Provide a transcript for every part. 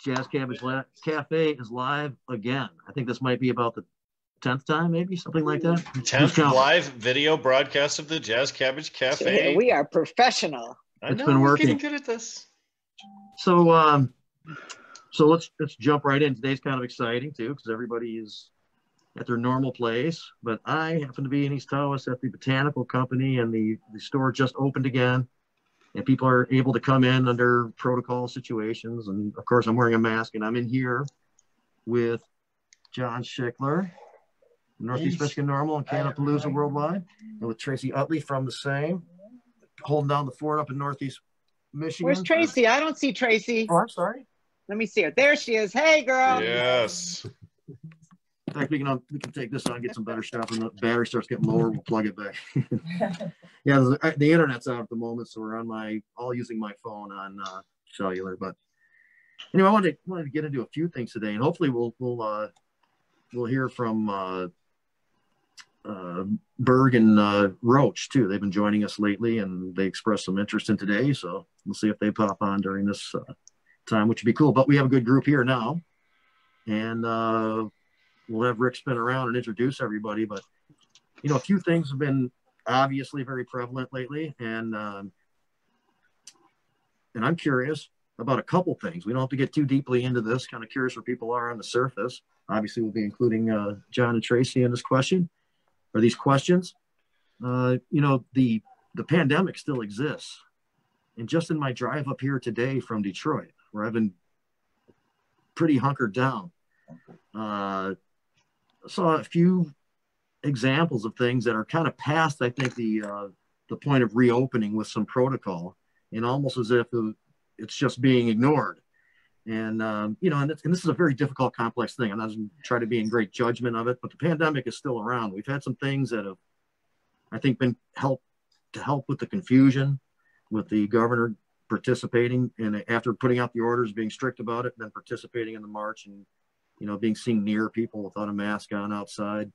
Jazz Cabbage Cafe is live again. I think this might be about the 10th time, maybe something like that. 10th live video broadcast of the Jazz Cabbage Cafe. Yeah, we are professional. It's been working. We're getting good at this. So, so let's jump right in. Today's kind of exciting too, because everybody is at their normal place. But I happen to be in East Tawas at the Botanical Company, and the store just opened again. And people are able to come in under protocol situations. And of course, I'm wearing a mask, and I'm in here with John Schickler, Northeast Michigan Normal and Cannapalooza Worldwide, and with Tracy Utley from the same, holding down the fort up in Northeast Michigan. Where's Tracy? I don't see Tracy. Oh, I'm sorry. Let me see her. There she is. Hey, girl. Yes. In fact, we can take this on, get some better stuff, and the battery starts getting lower, we'll plug it back. Yeah, the internet's out at the moment, so we're on all using my phone on cellular. But anyway, I wanted to get into a few things today, and hopefully we'll hear from Berg and Roche too. They've been joining us lately, and they expressed some interest in today, so we'll see if they pop on during this time, which would be cool. But we have a good group here now, and we'll have Rick spin around and introduce everybody. But a few things have been obviously very prevalent lately, and I'm curious about a couple things. We don't have to get too deeply into this. Kind of curious where people are on the surface. Obviously, we'll be including John and Tracy in this question, or these questions. The pandemic still exists, and just in my drive up here today from Detroit, where I've been pretty hunkered down, I saw a few examples of things that are kind of past, I think, the point of reopening with some protocol, and almost as if it's just being ignored. And and this is a very difficult, complex thing. I'm not going to try to be in great judgment of it, but the pandemic is still around. We've had some things that have, I think, been help with the confusion, with the governor participating, and after putting out the orders, being strict about it, then participating in the march, and being seen near people without a mask on outside.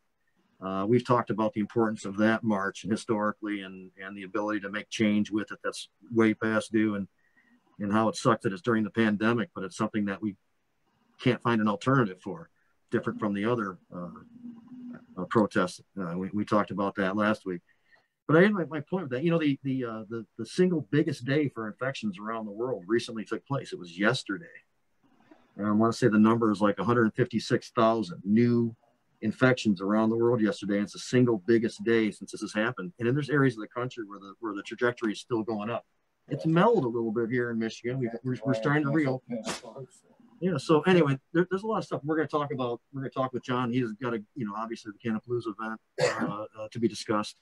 We've talked about the importance of that march historically, and the ability to make change with it that's way past due, and how it sucked that it's during the pandemic, but it's something that we can't find an alternative for, different from the other protests. We talked about that last week. But I had my point with that. The single biggest day for infections around the world recently took place. It was yesterday. And I want to say the number is like 156,000 new infections around the world yesterday. And it's the single biggest day since this has happened. And then there's areas of the country where the trajectory is still going up. It's mellowed a little bit here in Michigan. We're starting to reopen. Yeah. So anyway, there's a lot of stuff we're going to talk about. We're going to talk with John. He's got obviously the Cannapalooza event to be discussed.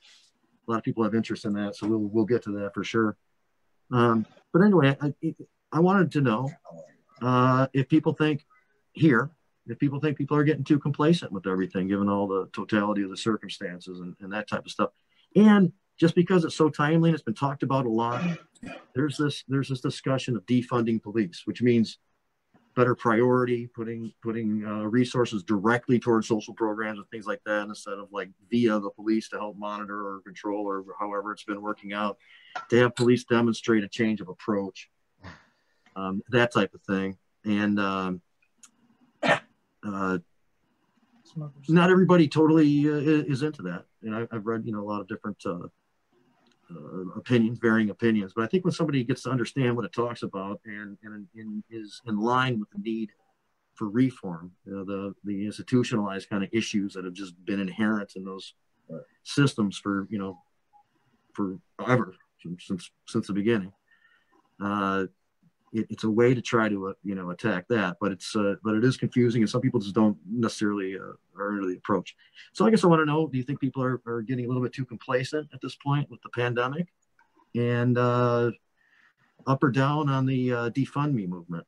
A lot of people have interest in that, so we'll get to that for sure. But anyway, I wanted to know if people think people are getting too complacent with everything, given all the totality of the circumstances and that type of stuff. And just because it's so timely and it's been talked about a lot, there's this discussion of defunding police, which means better priority, putting resources directly towards social programs and things like that, instead of like via the police to help monitor or control, or however it's been working out, to have police demonstrate a change of approach, that type of thing. And not everybody totally is into that. And I've read a lot of different varying opinions, but I think when somebody gets to understand what it talks about and is in line with the need for reform, the institutionalized kind of issues that have just been inherent in those systems for forever, since the beginning, it's a way to try to attack that, but it is confusing, and some people just don't necessarily are into the approach. So I guess I want to know, do you think people are getting a little bit too complacent at this point with the pandemic, and up or down on the defund me movement?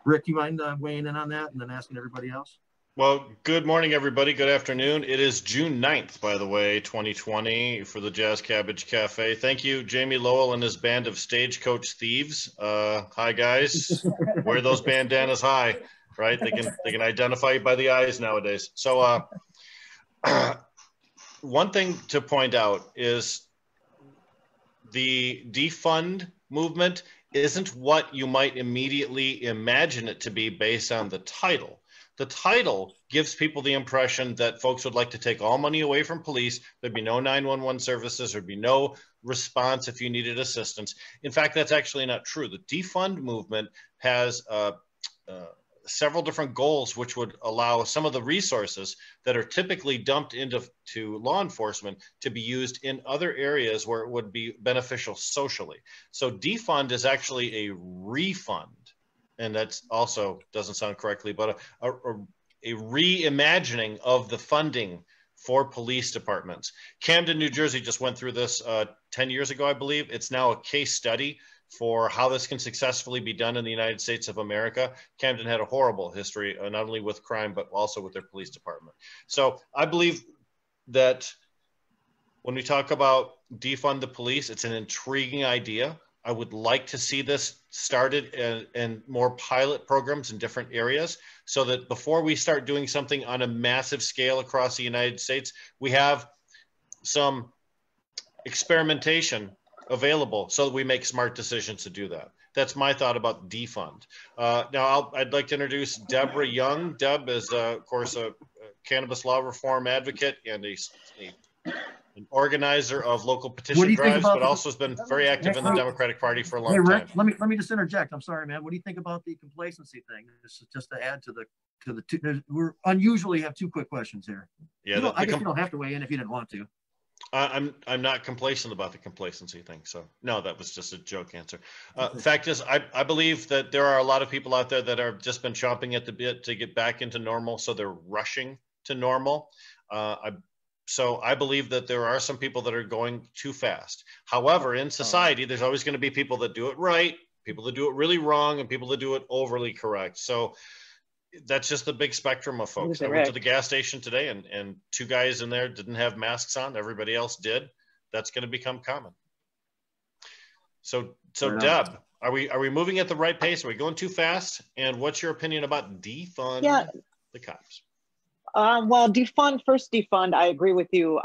Rick, you mind weighing in on that and then asking everybody else? Well, good morning, everybody. Good afternoon. It is June 9th, by the way, 2020, for the Jazz Cabbage Cafe. Thank you, Jamie Lowell and his band of stagecoach thieves. Hi, guys. Wear those bandanas high, right? They can identify you by the eyes nowadays. So one thing to point out is the defund movement isn't what you might immediately imagine it to be based on the title. The title gives people the impression that folks would like to take all money away from police. There'd be no 911 services. There'd be no response if you needed assistance. In fact, that's actually not true. The defund movement has several different goals, which would allow some of the resources that are typically dumped into law enforcement to be used in other areas where it would be beneficial socially. So defund is actually a refund. And that's also doesn't sound correctly, but a reimagining of the funding for police departments. Camden, New Jersey just went through this 10 years ago, I believe. It's now a case study for how this can successfully be done in the United States of America. Camden had a horrible history, not only with crime, but also with their police department. So I believe that when we talk about defund the police, it's an intriguing idea. I would like to see this started in more pilot programs in different areas so that before we start doing something on a massive scale across the United States, we have some experimentation available so that we make smart decisions to do that. That's my thought about defund. Now, I'd like to introduce Debra Young. Deb is, of course, a cannabis law reform advocate and an organizer of local petition drives, but also has been very active in the Democratic Party for a long time. Let me just interject. I'm sorry, man. What do you think about the complacency thing? This is just to add to the two. We're unusually have two quick questions here. Yeah, I guess you don't have to weigh in if you didn't want to. I'm not complacent about the complacency thing. So no, that was just a joke answer. Fact is, I believe that there are a lot of people out there that are just been chomping at the bit to get back into normal. So they're rushing to normal. So I believe that there are some people that are going too fast. However, in society, there's always going to be people that do it right, people that do it really wrong, and people that do it overly correct. So that's just the big spectrum of folks. I went to the gas station today and two guys in there didn't have masks on. Everybody else did. That's going to become common. So Deb, are we moving at the right pace? Are we going too fast? And what's your opinion about defund the cops? Well, defund, I agree with you.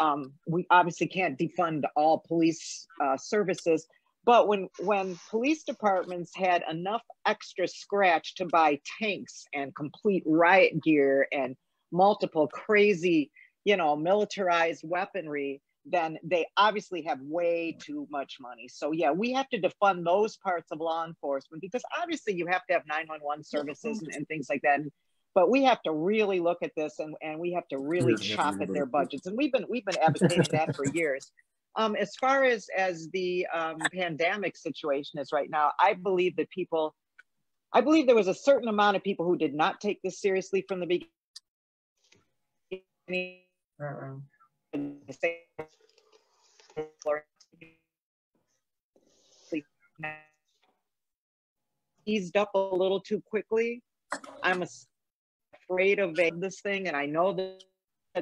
We obviously can't defund all police services, but when police departments had enough extra scratch to buy tanks and complete riot gear and multiple crazy, militarized weaponry, then they obviously have way too much money. So yeah, we have to defund those parts of law enforcement because obviously you have to have 911 services and things like that. But we have to really look at this and we have to really chop at their budgets. And we've been advocating that for years. As far as the pandemic situation is right now, I believe there was a certain amount of people who did not take this seriously from the beginning. Eased up a little too quickly. I'm afraid of this thing, and I know that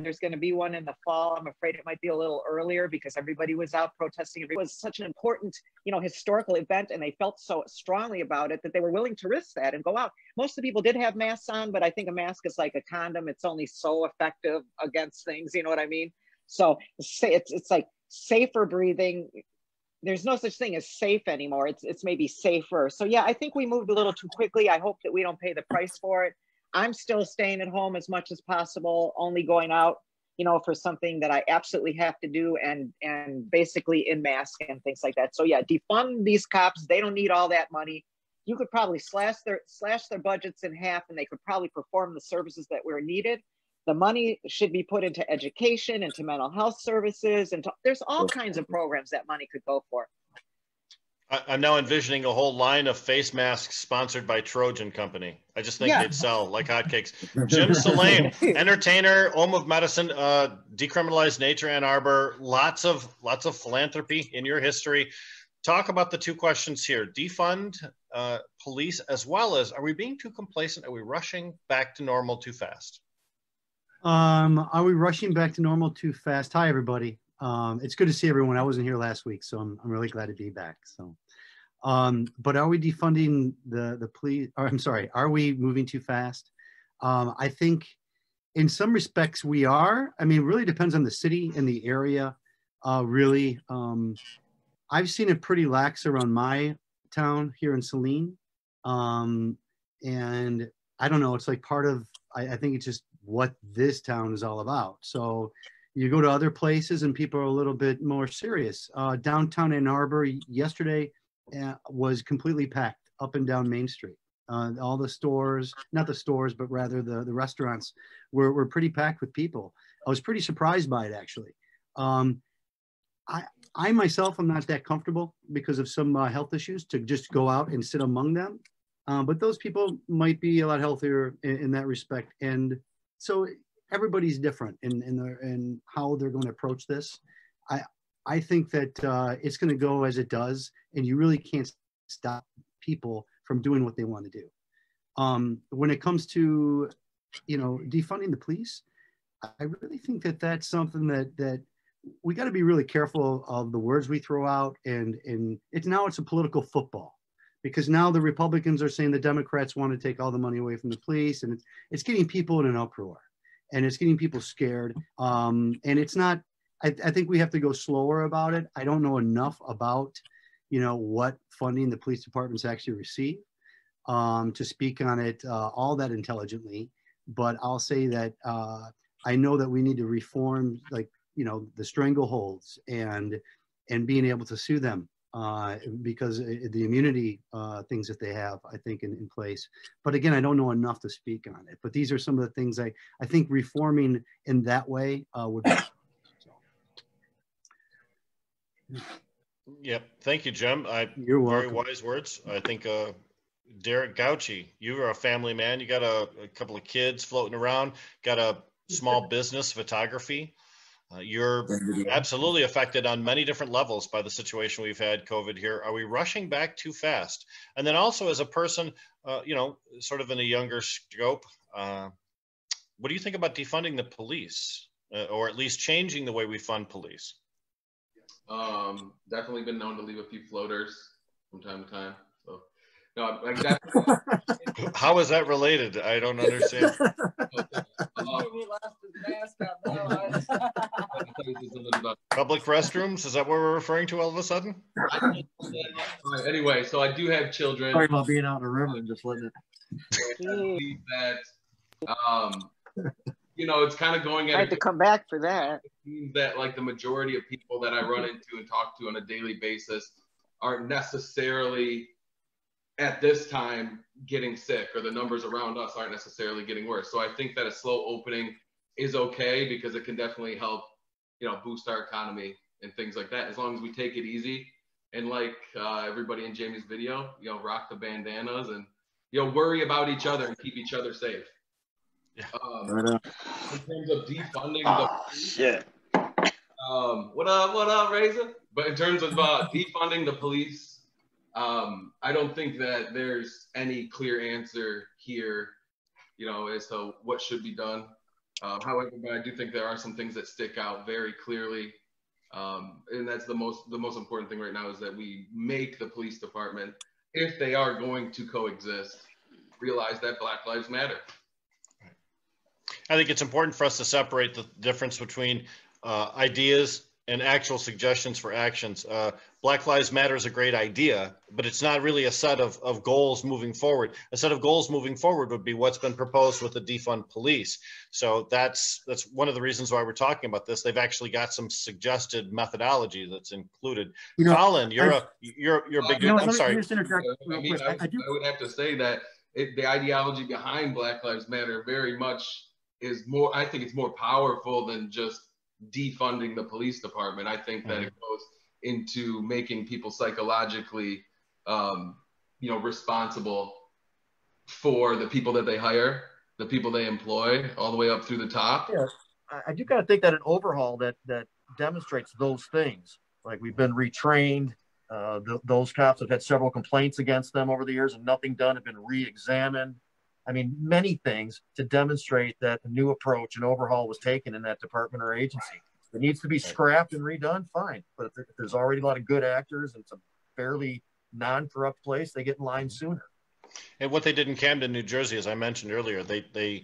there's going to be one in the fall. I'm afraid it might be a little earlier because everybody was out protesting. It was such an important, historical event, and they felt so strongly about it that they were willing to risk that and go out. Most of the people did have masks on, but I think a mask is like a condom. It's only so effective against things, you know what I mean? So it's like safer breathing. There's no such thing as safe anymore. It's maybe safer. So yeah, I think we moved a little too quickly. I hope that we don't pay the price for it. I'm still staying at home as much as possible, only going out, for something that I absolutely have to do and basically in mask and things like that. So yeah, defund these cops. They don't need all that money. You could probably slash their budgets in half and they could probably perform the services that were needed. The money should be put into education, into mental health services, and there's all kinds of programs that money could go for. I'm now envisioning a whole line of face masks sponsored by Trojan Company. I just think they'd sell like hotcakes. Jim Salame, entertainer, home of medicine, decriminalized nature, Ann Arbor. Lots of philanthropy in your history. Talk about the two questions here: defund police, as well as are we being too complacent? Are we rushing back to normal too fast? Are we rushing back to normal too fast? Hi, everybody. It's good to see everyone. I wasn't here last week, so I'm really glad to be back. So, but are we defunding the police? Or, I'm sorry, are we moving too fast? I think in some respects we are. I mean, it really depends on the city and the area. Really, I've seen it pretty lax around my town here in Salame. And I don't know, it's like part of, I think it's just what this town is all about. So you go to other places and people are a little bit more serious. Downtown Ann Arbor yesterday was completely packed up and down Main Street. All the stores, not the stores, but rather the restaurants were pretty packed with people. I was pretty surprised by it, actually. I myself am not that comfortable because of some health issues to just go out and sit among them. But those people might be a lot healthier in that respect. And so everybody's different in how they're going to approach this. I think that it's going to go as it does, and you really can't stop people from doing what they want to do. When it comes to, defunding the police, I really think that that's something that we got to be really careful of the words we throw out. And it's a political football, because now the Republicans are saying the Democrats want to take all the money away from the police, and it's getting people in an uproar, and it's getting people scared. And it's not, I think we have to go slower about it. I don't know enough about, what funding the police departments actually receive to speak on it all that intelligently. But I'll say that I know that we need to reform, like, the strangleholds and being able to sue them because the immunity things that they have, I think, in place. But again, I don't know enough to speak on it. But these are some of the things I think reforming in that way would be. So. Yep. Thank you, Jim. You're welcome. Very wise words. I think Derek Gauci, you are a family man. You got a couple of kids floating around, got a small business, photography. You're absolutely affected on many different levels by the situation we've had, COVID here. Are we rushing back too fast? And then also as a person, sort of in a younger scope, what do you think about defunding the police or at least changing the way we fund police? Definitely been known to leave a few floaters from time to time. So, no, like that. How is that related? I don't understand. Public restrooms? Is that what we're referring to all of a sudden? Anyway, so I do have children. Sorry about being out in the river and just letting it. It's kind of going at. I had to come back for that. It means that like the majority of people that I run into and talk to on a daily basis aren't necessarily at this time getting sick, or the numbers around us aren't necessarily getting worse. So I think that a slow opening is okay because it can definitely help, boost our economy and things like that, as long as we take it easy. And like everybody in Jamie's video, rock the bandanas and, worry about each other and keep each other safe. In terms of defunding shit. What up, Razor? But in terms of defunding the police, I don't think that there's any clear answer here, as to what should be done. However, but I do think there are some things that stick out very clearly. And that's the most important thing right now, is that we make the police department, if they are going to coexist, realize that Black Lives Matter. I think it's important for us to separate the difference between ideas and actual suggestions for actions. Black Lives Matter is a great idea, but it's not really a set of goals moving forward. A set of goals moving forward would be what's been proposed with the defund police. So that's one of the reasons why we're talking about this. They've actually got some suggested methodology that's included. Colin, you're a big. I'm sorry. I would have to say that the ideology behind Black Lives Matter very much is more. I think it's more powerful than just defunding the police department. I think that it goes into making people psychologically, responsible for the people that they hire, the people they employ, all the way up through the top. Yeah, I do kind of think that an overhaul that demonstrates those things, like we've been retrained, those cops have had several complaints against them over the years and nothing done, have been re-examined. I mean, many things to demonstrate that a new approach and overhaul was taken in that department or agency. If it needs to be scrapped and redone, fine. But if there's already a lot of good actors and it's a fairly non-corrupt place, they get in line sooner. And what they did in Camden, New Jersey, as I mentioned earlier, they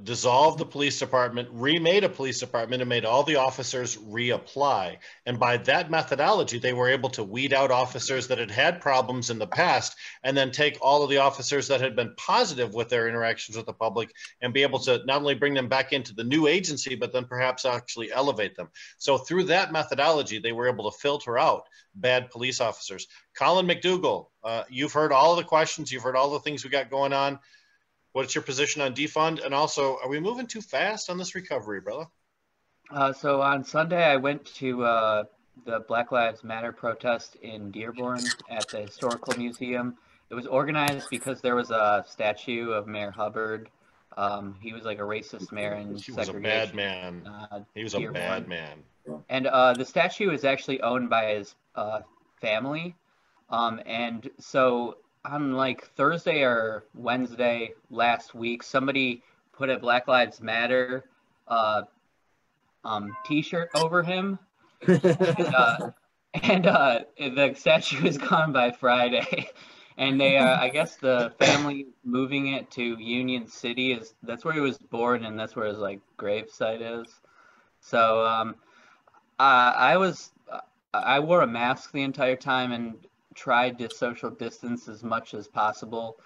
dissolved the police department, remade a police department, and made all the officers reapply. And by that methodology, they were able to weed out officers that had problems in the past, and then take all of the officers that had been positive with their interactions with the public and be able to not only bring them back into the new agency, but then perhaps actually elevate them. So through that methodology, they were able to filter out bad police officers. Colin MacDougall, you've heard all of the questions. You've heard all the things we got going on. What's your position on defund? And also, are we moving too fast on this recovery, brother? So on Sunday, I went to the Black Lives Matter protest in Dearborn at the Historical Museum. It was organized because there was a statue of Mayor Hubbard. He was like a racist mayor and he was a bad man. He was Dearborn. A bad man. And the statue is actually owned by his family. And so on like Thursday or Wednesday last week, somebody put a Black Lives Matter t-shirt over him. and the statue is gone by Friday. And they I guess the family moving it to Union City, that's where he was born, and that's where his like gravesite is. So I wore a mask the entire time and tried to social distance as much as possible.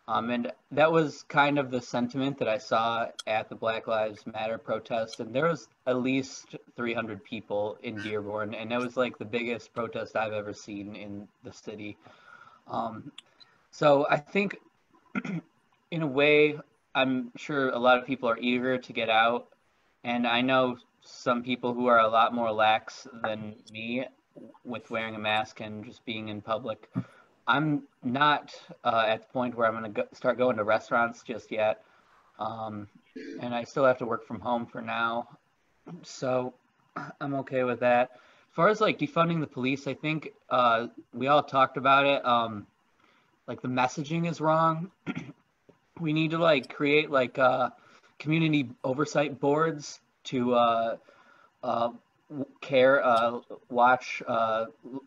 And that was kind of the sentiment that I saw at the Black Lives Matter protest. And there was at least 300 people in Dearborn, and that was like the biggest protest I've ever seen in the city. So I think in a way, I'm sure a lot of people are eager to get out. And I know some people who are a lot more lax than me with wearing a mask and just being in public. I'm not at the point where I'm going to start going to restaurants just yet. And I still have to work from home for now. So I'm okay with that. As far as like defunding the police, I think we all talked about it. Like the messaging is wrong. We need to like create like community oversight boards to watch,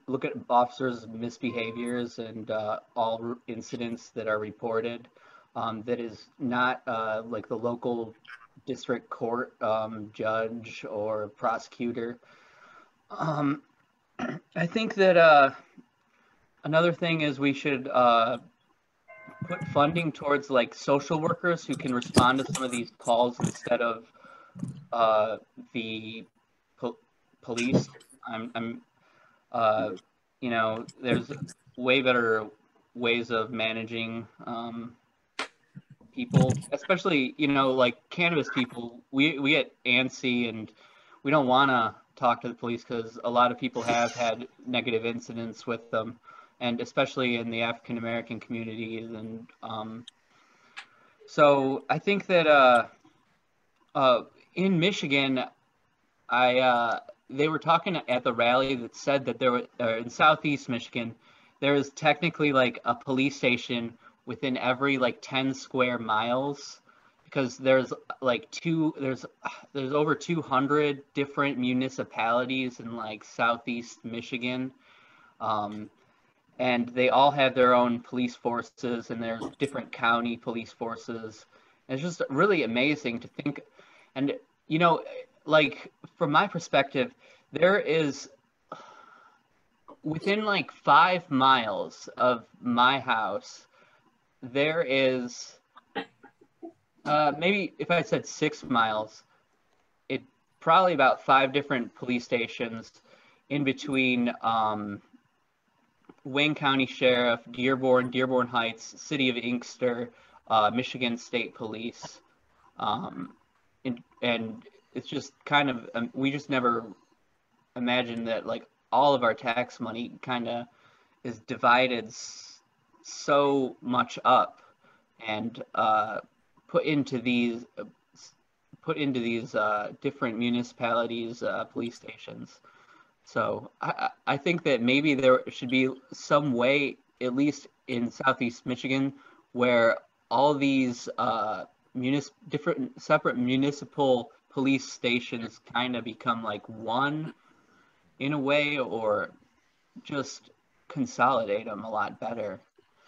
look at officers' misbehaviors and all incidents that are reported. That is not like the local district court judge or prosecutor. I think that another thing is we should put funding towards like social workers who can respond to some of these calls instead of the police. You know, there's way better ways of managing people, especially, you know, like cannabis people. We get antsy and we don't want to talk to the police because a lot of people have had negative incidents with them, and especially in the African American communities. And so I think that in Michigan, they were talking at the rally that said that there were in Southeast Michigan, there is technically like a police station within every like 10 square miles, because there's like there's over 200 different municipalities in like Southeast Michigan, and they all have their own police forces, and there's different county police forces. And it's just really amazing to think. And you know, like from my perspective, there is within like 5 miles of my house, there is maybe if I said 6 miles, it probably about 5 different police stations in between Wayne County Sheriff, Dearborn Heights, City of Inkster, Michigan State Police, and it's just kind of we just never imagined that like all of our tax money kind of is divided so much up and put into these different municipalities, police stations. So I think that maybe there should be some way, at least in Southeast Michigan, where all these different separate municipal police stations kind of become like one in a way, or just consolidate them a lot better.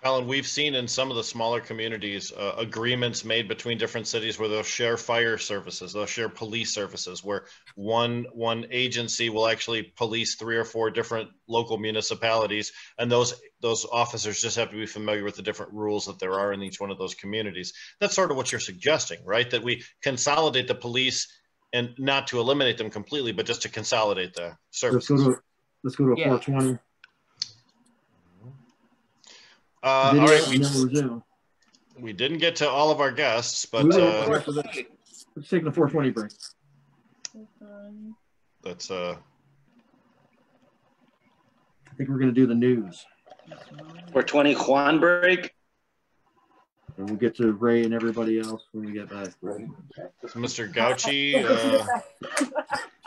Colin, we've seen in some of the smaller communities agreements made between different cities where they'll share fire services, they'll share police services, where one agency will actually police 3 or 4 different local municipalities, and those officers just have to be familiar with the different rules that there are in each one of those communities. That's sort of what you're suggesting, right? That we consolidate the police, and not to eliminate them completely, but just to consolidate the services. Let's go to 420. All right, we didn't get to all of our guests, but let's take the 420 break. That's I think we're going to do the news. 420 Juan break. And we'll get to Ray and everybody else when we get back. Mr. Gauci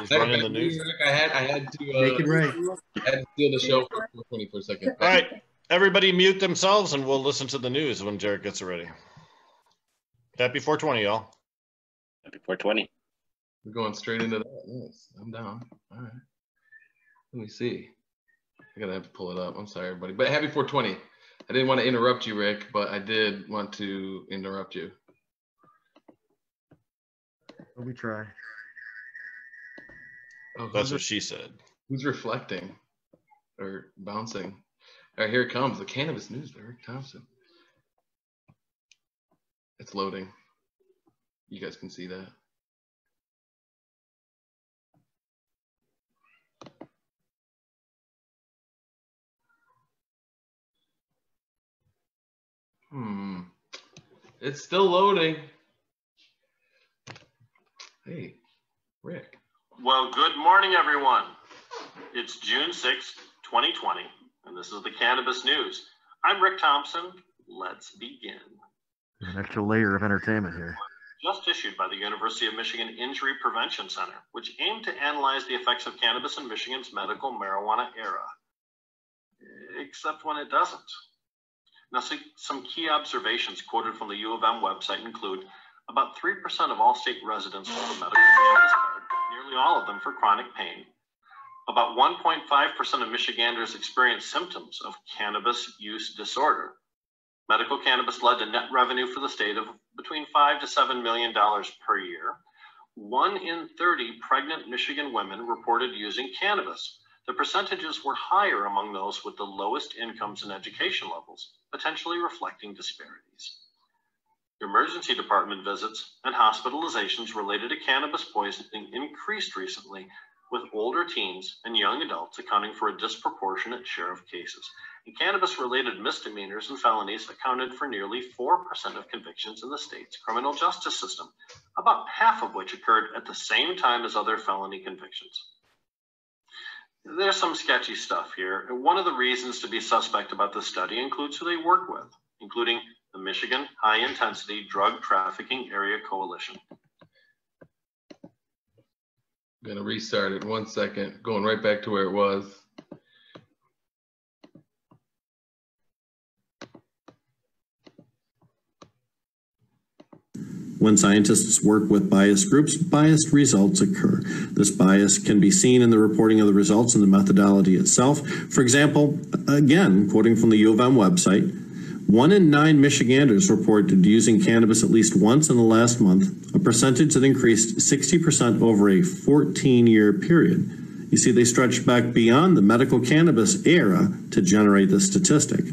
is running the news. I had to Make it Ray. I had to steal the show for 420 for a second. All right. Everybody mute themselves, and we'll listen to the news when Jared gets it ready. Happy 420, y'all. Happy 420. We're going straight into that. Nice. I'm down. All right. Let me see. I gotta have to pull it up. I'm sorry, everybody. But happy 420. I didn't want to interrupt you, Rick, but I did want to interrupt you. Let me try. Oh, that's what she said. Who's reflecting or bouncing? All right, here it comes. The Cannabis News by Rick Thompson. It's loading. You guys can see that. It's still loading. Hey, Rick. Well, good morning, everyone. It's June 6th, 2020. And this is the Cannabis News. I'm Rick Thompson. Let's begin. There's an extra layer of entertainment here. Just issued by the University of Michigan Injury Prevention Center, which aimed to analyze the effects of cannabis in Michigan's medical marijuana era. Except when it doesn't. Now, some key observations quoted from the U of M website include about 3% of all state residents hold a medical cannabis card, nearly all of them for chronic pain. About 1.5% of Michiganders experience symptoms of cannabis use disorder. Medical cannabis led to net revenue for the state of between $5 to $7 million per year. 1 in 30 pregnant Michigan women reported using cannabis. The percentages were higher among those with the lowest incomes and education levels, potentially reflecting disparities. Emergency department visits and hospitalizations related to cannabis poisoning increased recently, with older teens and young adults accounting for a disproportionate share of cases. And cannabis-related misdemeanors and felonies accounted for nearly 4% of convictions in the state's criminal justice system, about half of which occurred at the same time as other felony convictions. There's some sketchy stuff here. And one of the reasons to be suspect about this study includes who they work with, including the Michigan High Intensity Drug Trafficking Area Coalition. I'm going to restart it 1 second, going right back to where it was. When scientists work with biased groups, biased results occur. This bias can be seen in the reporting of the results and the methodology itself. For example, again, quoting from the U of M website, 1 in 9 Michiganders reported using cannabis at least once in the last month, a percentage that increased 60% over a 14-year period. You see, they stretched back beyond the medical cannabis era to generate this statistic.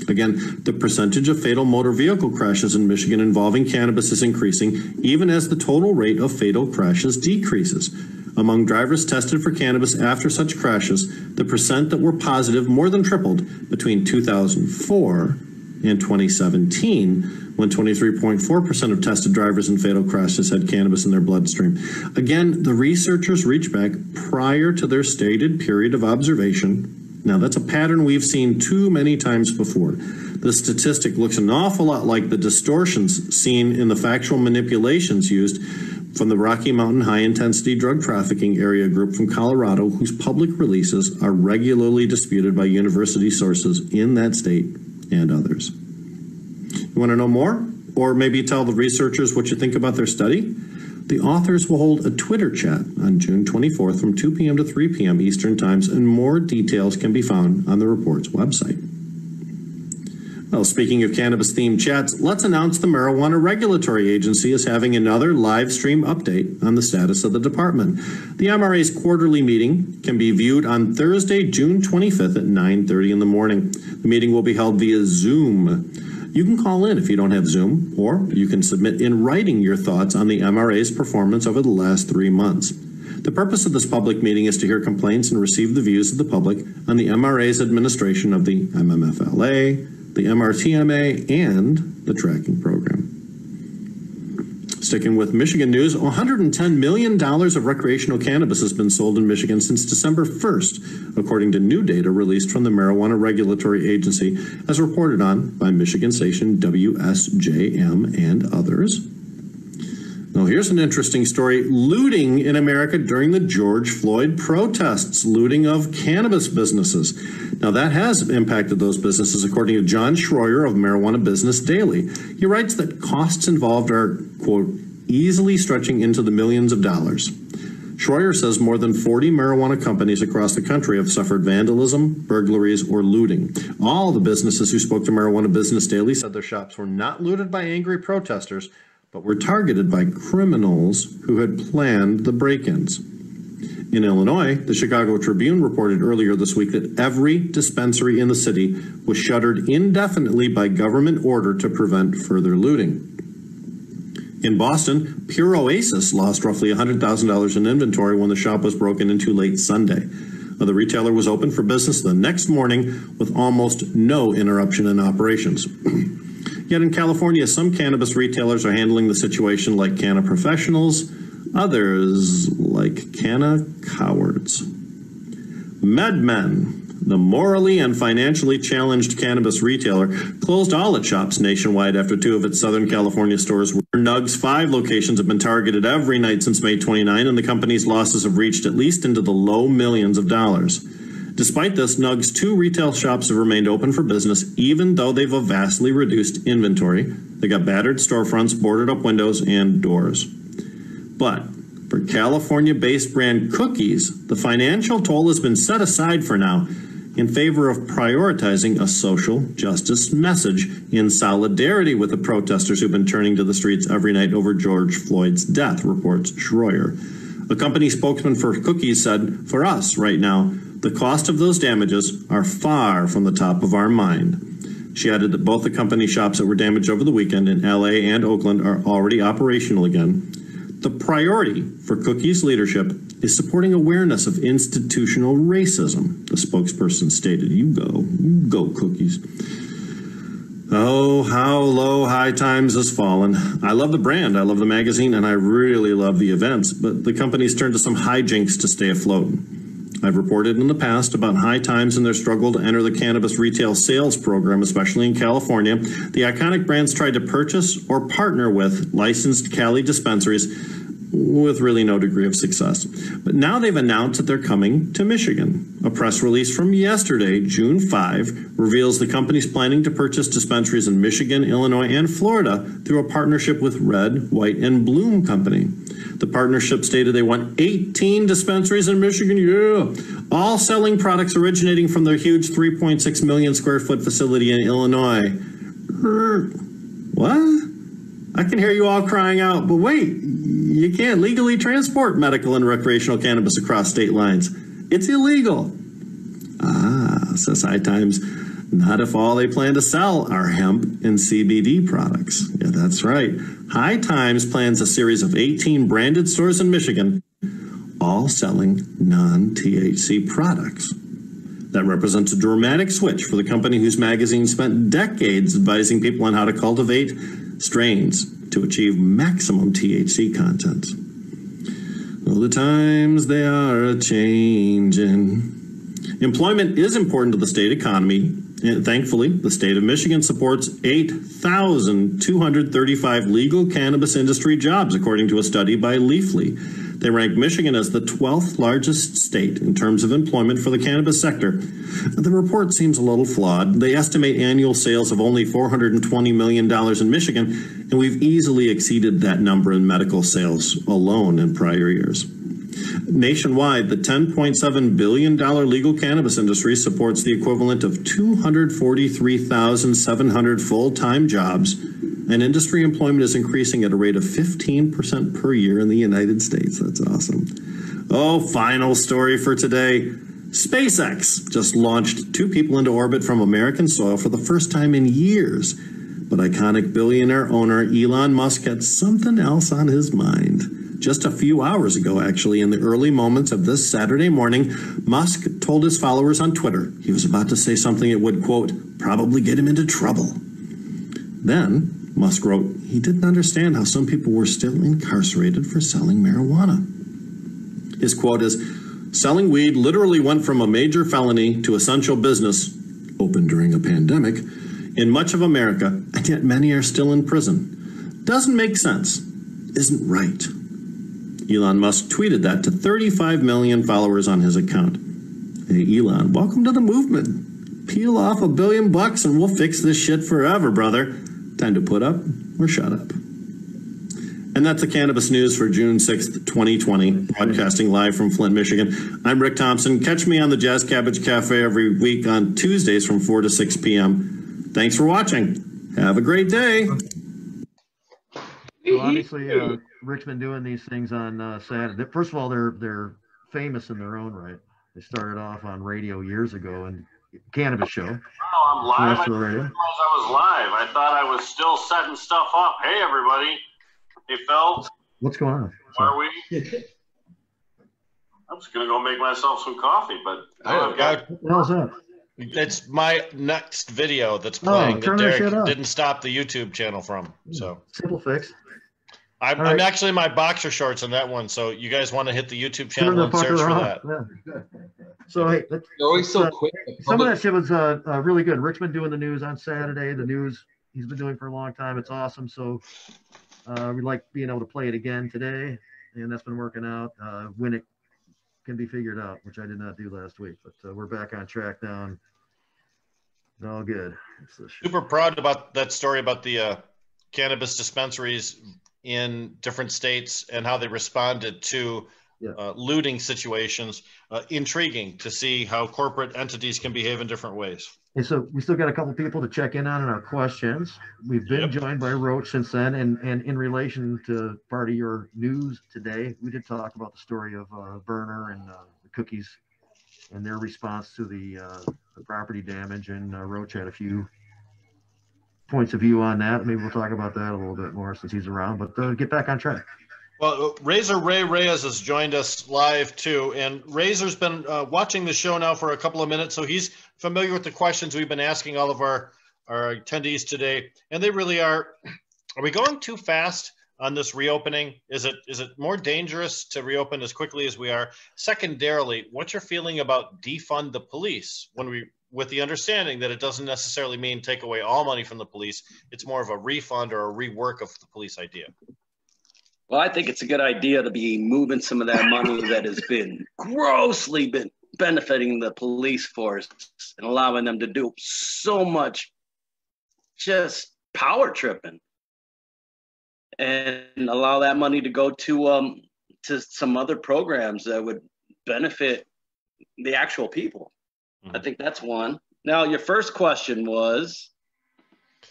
Again, the percentage of fatal motor vehicle crashes in Michigan involving cannabis is increasing, even as the total rate of fatal crashes decreases. Among drivers tested for cannabis after such crashes, the percent that were positive more than tripled between 2004 and 2017, when 23.4% of tested drivers in fatal crashes had cannabis in their bloodstream. Again, the researchers reached back prior to their stated period of observation. Now, that's a pattern we've seen too many times before. The statistic looks an awful lot like the distortions seen in the factual manipulations used from the Rocky Mountain High Intensity Drug Trafficking Area Group from Colorado, whose public releases are regularly disputed by university sources in that state and others. You want to know more? Or maybe tell the researchers what you think about their study? The authors will hold a Twitter chat on June 24th from 2 p.m. to 3 p.m. Eastern Times, and more details can be found on the report's website. Well, speaking of cannabis-themed chats, let's announce the Marijuana Regulatory Agency is having another live stream update on the status of the department. The MRA's quarterly meeting can be viewed on Thursday, June 25th at 9:30 in the morning. The meeting will be held via Zoom. You can call in if you don't have Zoom, or you can submit in writing your thoughts on the MRA's performance over the last 3 months. The purpose of this public meeting is to hear complaints and receive the views of the public on the MRA's administration of the MMFLA, the MRTMA, and the tracking program. Sticking with Michigan news, $110 million of recreational cannabis has been sold in Michigan since December 1st, according to new data released from the Marijuana Regulatory Agency, as reported on by Michigan station WSJM and others. Now, here's an interesting story. Looting in America during the George Floyd protests, looting of cannabis businesses. Now, that has impacted those businesses, according to John Schroyer of Marijuana Business Daily. He writes that costs involved are, quote, easily stretching into the millions of dollars. Schroyer says more than 40 marijuana companies across the country have suffered vandalism, burglaries, or looting. All the businesses who spoke to Marijuana Business Daily said their shops were not looted by angry protesters, but were targeted by criminals who had planned the break-ins. In Illinois, the Chicago Tribune reported earlier this week that every dispensary in the city was shuttered indefinitely by government order to prevent further looting. In Boston, Pure Oasis lost roughly $100,000 in inventory when the shop was broken into late Sunday. The retailer was open for business the next morning with almost no interruption in operations. Yet in California, some cannabis retailers are handling the situation like Canna professionals, others like Canna cowards. MedMen, the morally and financially challenged cannabis retailer, closed all its shops nationwide after 2 of its Southern California stores were. Nug's 5 locations have been targeted every night since May 29, and the company's losses have reached at least into the low millions of dollars. Despite this, Nug's 2 retail shops have remained open for business, even though they've a vastly reduced inventory. They got battered storefronts, boarded up windows, and doors. But for California-based brand Cookies, the financial toll has been set aside for now in favor of prioritizing a social justice message in solidarity with the protesters who've been turning to the streets every night over George Floyd's death, reports Schroyer. A company spokesman for Cookies said, "For us right now, the cost of those damages are far from the top of our mind." She added that both the company shops that were damaged over the weekend in LA and Oakland are already operational again. The priority for Cookies leadership is supporting awareness of institutional racism, the spokesperson stated. You go, Cookies. Oh, how low High Times has fallen. I love the brand, I love the magazine, and I really love the events, but the company's turned to some hijinks to stay afloat. I've reported in the past about High Times and their struggle to enter the cannabis retail sales program, especially in California. The iconic brands tried to purchase or partner with licensed Cali dispensaries with really no degree of success. But now they've announced that they're coming to Michigan. A press release from yesterday, June 5, reveals the company's planning to purchase dispensaries in Michigan, Illinois, and Florida through a partnership with Red, White, and Bloom Company. The partnership stated they want 18 dispensaries in Michigan, all selling products originating from their huge 3.6 million square foot facility in Illinois. What? I can hear you all crying out, but wait, you can't legally transport medical and recreational cannabis across state lines. It's illegal. Says High Times, not if all they plan to sell are hemp and CBD products. Yeah, that's right. High Times plans a series of 18 branded stores in Michigan, all selling non-THC products. That represents a dramatic switch for the company whose magazine spent decades advising people on how to cultivate strains to achieve maximum THC content. Well, the times they are a-changin'. Employment is important to the state economy. And thankfully, the state of Michigan supports 8,235 legal cannabis industry jobs, according to a study by Leafly. They rank Michigan as the 12th largest state in terms of employment for the cannabis sector. The report seems a little flawed. They estimate annual sales of only $420 million in Michigan, and we've easily exceeded that number in medical sales alone in prior years. Nationwide, the $10.7 billion legal cannabis industry supports the equivalent of 243,700 full-time jobs, and industry employment is increasing at a rate of 15% per year in the United States. That's awesome. Oh, final story for today. SpaceX just launched 2 people into orbit from American soil for the first time in years. But iconic billionaire owner Elon Musk had something else on his mind. Just a few hours ago, actually, in the early moments of this Saturday morning, Musk told his followers on Twitter he was about to say something that would, quote, probably get him into trouble. Then, Musk wrote he didn't understand how some people were still incarcerated for selling marijuana. His quote is, selling weed literally went from a major felony to essential business, open during a pandemic, in much of America, and yet many are still in prison. Doesn't make sense. Isn't right. Elon Musk tweeted that to 35 million followers on his account. Hey, Elon, welcome to the movement. Peel off $1 billion and we'll fix this shit forever, brother. Time to put up or shut up. And that's the cannabis news for June 6th, 2020, broadcasting live from Flint, Michigan. I'm Rick Thompson. Catch me on the Jazz Cabbage Cafe every week on Tuesdays from 4 to 6 p.m. Thanks for watching. Have a great day. So obviously, Rick's been doing these things on Saturday. First of all, they're famous in their own right. They started off on radio years ago and cannabis show. Oh, I'm live. I didn't realize I was live. I thought I was still setting stuff up. Hey, everybody. Hey, Phil. What's going on? Are we? I'm just going to go make myself some coffee, but I've got... What the hell's that? It's my next video that's playing that Derek that didn't stop the YouTube channel from. So simple fix. I'm actually in my boxer shorts on that one. So you guys want to hit the YouTube channel and search for that. Yeah. So hey, they're always so quick. Some of that shit was really good. Rick's been doing the news on Saturday. The news he's been doing for a long time. It's awesome. So we like being able to play it again today, and that's been working out. When it can be figured out, which I did not do last week, but we're back on track now. And it's all good. Super proud about that story about the cannabis dispensaries in different states and how they responded to looting situations. Intriguing to see how corporate entities can behave in different ways. And so we still got a couple people to check in on our questions. We've been joined by Roche since then, and in relation to part of your news today, we did talk about the story of Berner and the cookies and their response to the property damage, and Roche had a few points of view on that. Maybe we'll talk about that a little bit more since he's around, but get back on track. Well, Razor Ray Reyes has joined us live too, and Razor's been watching the show now for a couple of minutes, so he's familiar with the questions we've been asking all of our attendees today, and they really are we going too fast on this reopening? Is it more dangerous to reopen as quickly as we are? Secondarily, what's your feeling about defund the police with the understanding that it doesn't necessarily mean take away all money from the police, it's more of a refund or a rework of the police idea? Well, I think it's a good idea to be moving some of that money that has been grossly benefiting the police force and allowing them to do so much just power tripping, and allow that money to go to some other programs that would benefit the actual people. I think that's one. Now, your first question was,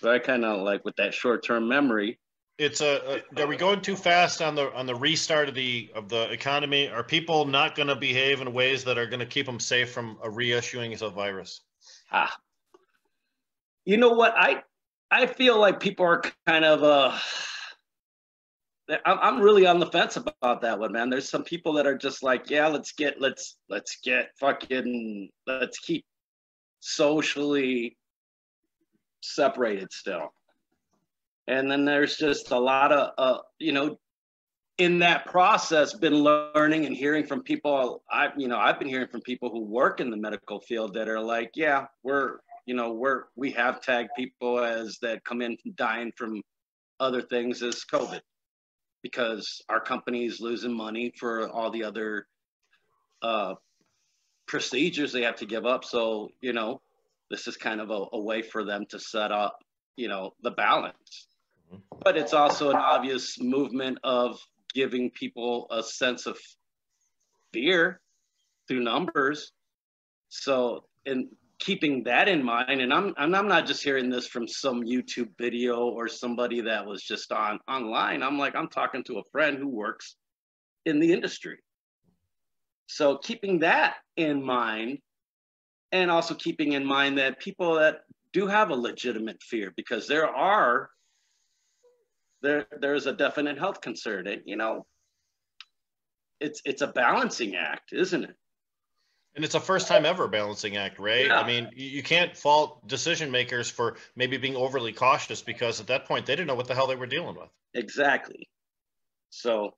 I kind of like with that short-term memory. It's are we going too fast on the restart of the economy? Are people not going to behave in ways that are going to keep them safe from a reissuing of the virus? You know what? I feel like people are kind of I'm really on the fence about that one, man. There's some people that are just like, yeah, let's keep socially separated still. And then there's just a lot of, in that process, been learning and hearing from people. I've been hearing from people who work in the medical field that are like, yeah, we have tagged people as that come in dying from other things as COVID, because our company is losing money for all the other procedures they have to give up. So, this is kind of a way for them to set up, the balance. But it's also an obvious movement of giving people a sense of fear through numbers. So, and keeping that in mind, and I'm not just hearing this from some YouTube video or somebody that was just online. I'm talking to a friend who works in the industry. So keeping that in mind, and also keeping in mind that people that do have a legitimate fear, because there's a definite health concern, and it's a balancing act, isn't it? And it's a first time ever balancing act, Ray. Yeah. I mean, you can't fault decision makers for maybe being overly cautious, because at that point they didn't know what the hell they were dealing with. Exactly. So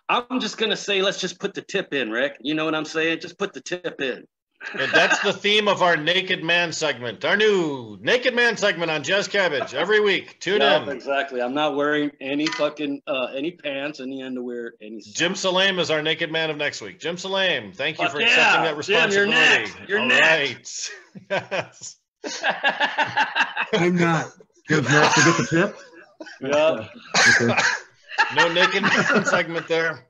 I'm just going to say, let's just put the tip in, Rick. You know what I'm saying? Just put the tip in. And that's the theme of our Naked Man segment, our new Naked Man segment on Jazz Cabbage every week. Tune in. Exactly. I'm not wearing any fucking any pants, any underwear, any socks. Jim Salame is our Naked Man of next week. Jim Salame, thank you for accepting that responsibility. Jim, you're next. Yes. I'm not. Jim's not to get the tip. Yeah. Okay. No Naked Man segment there.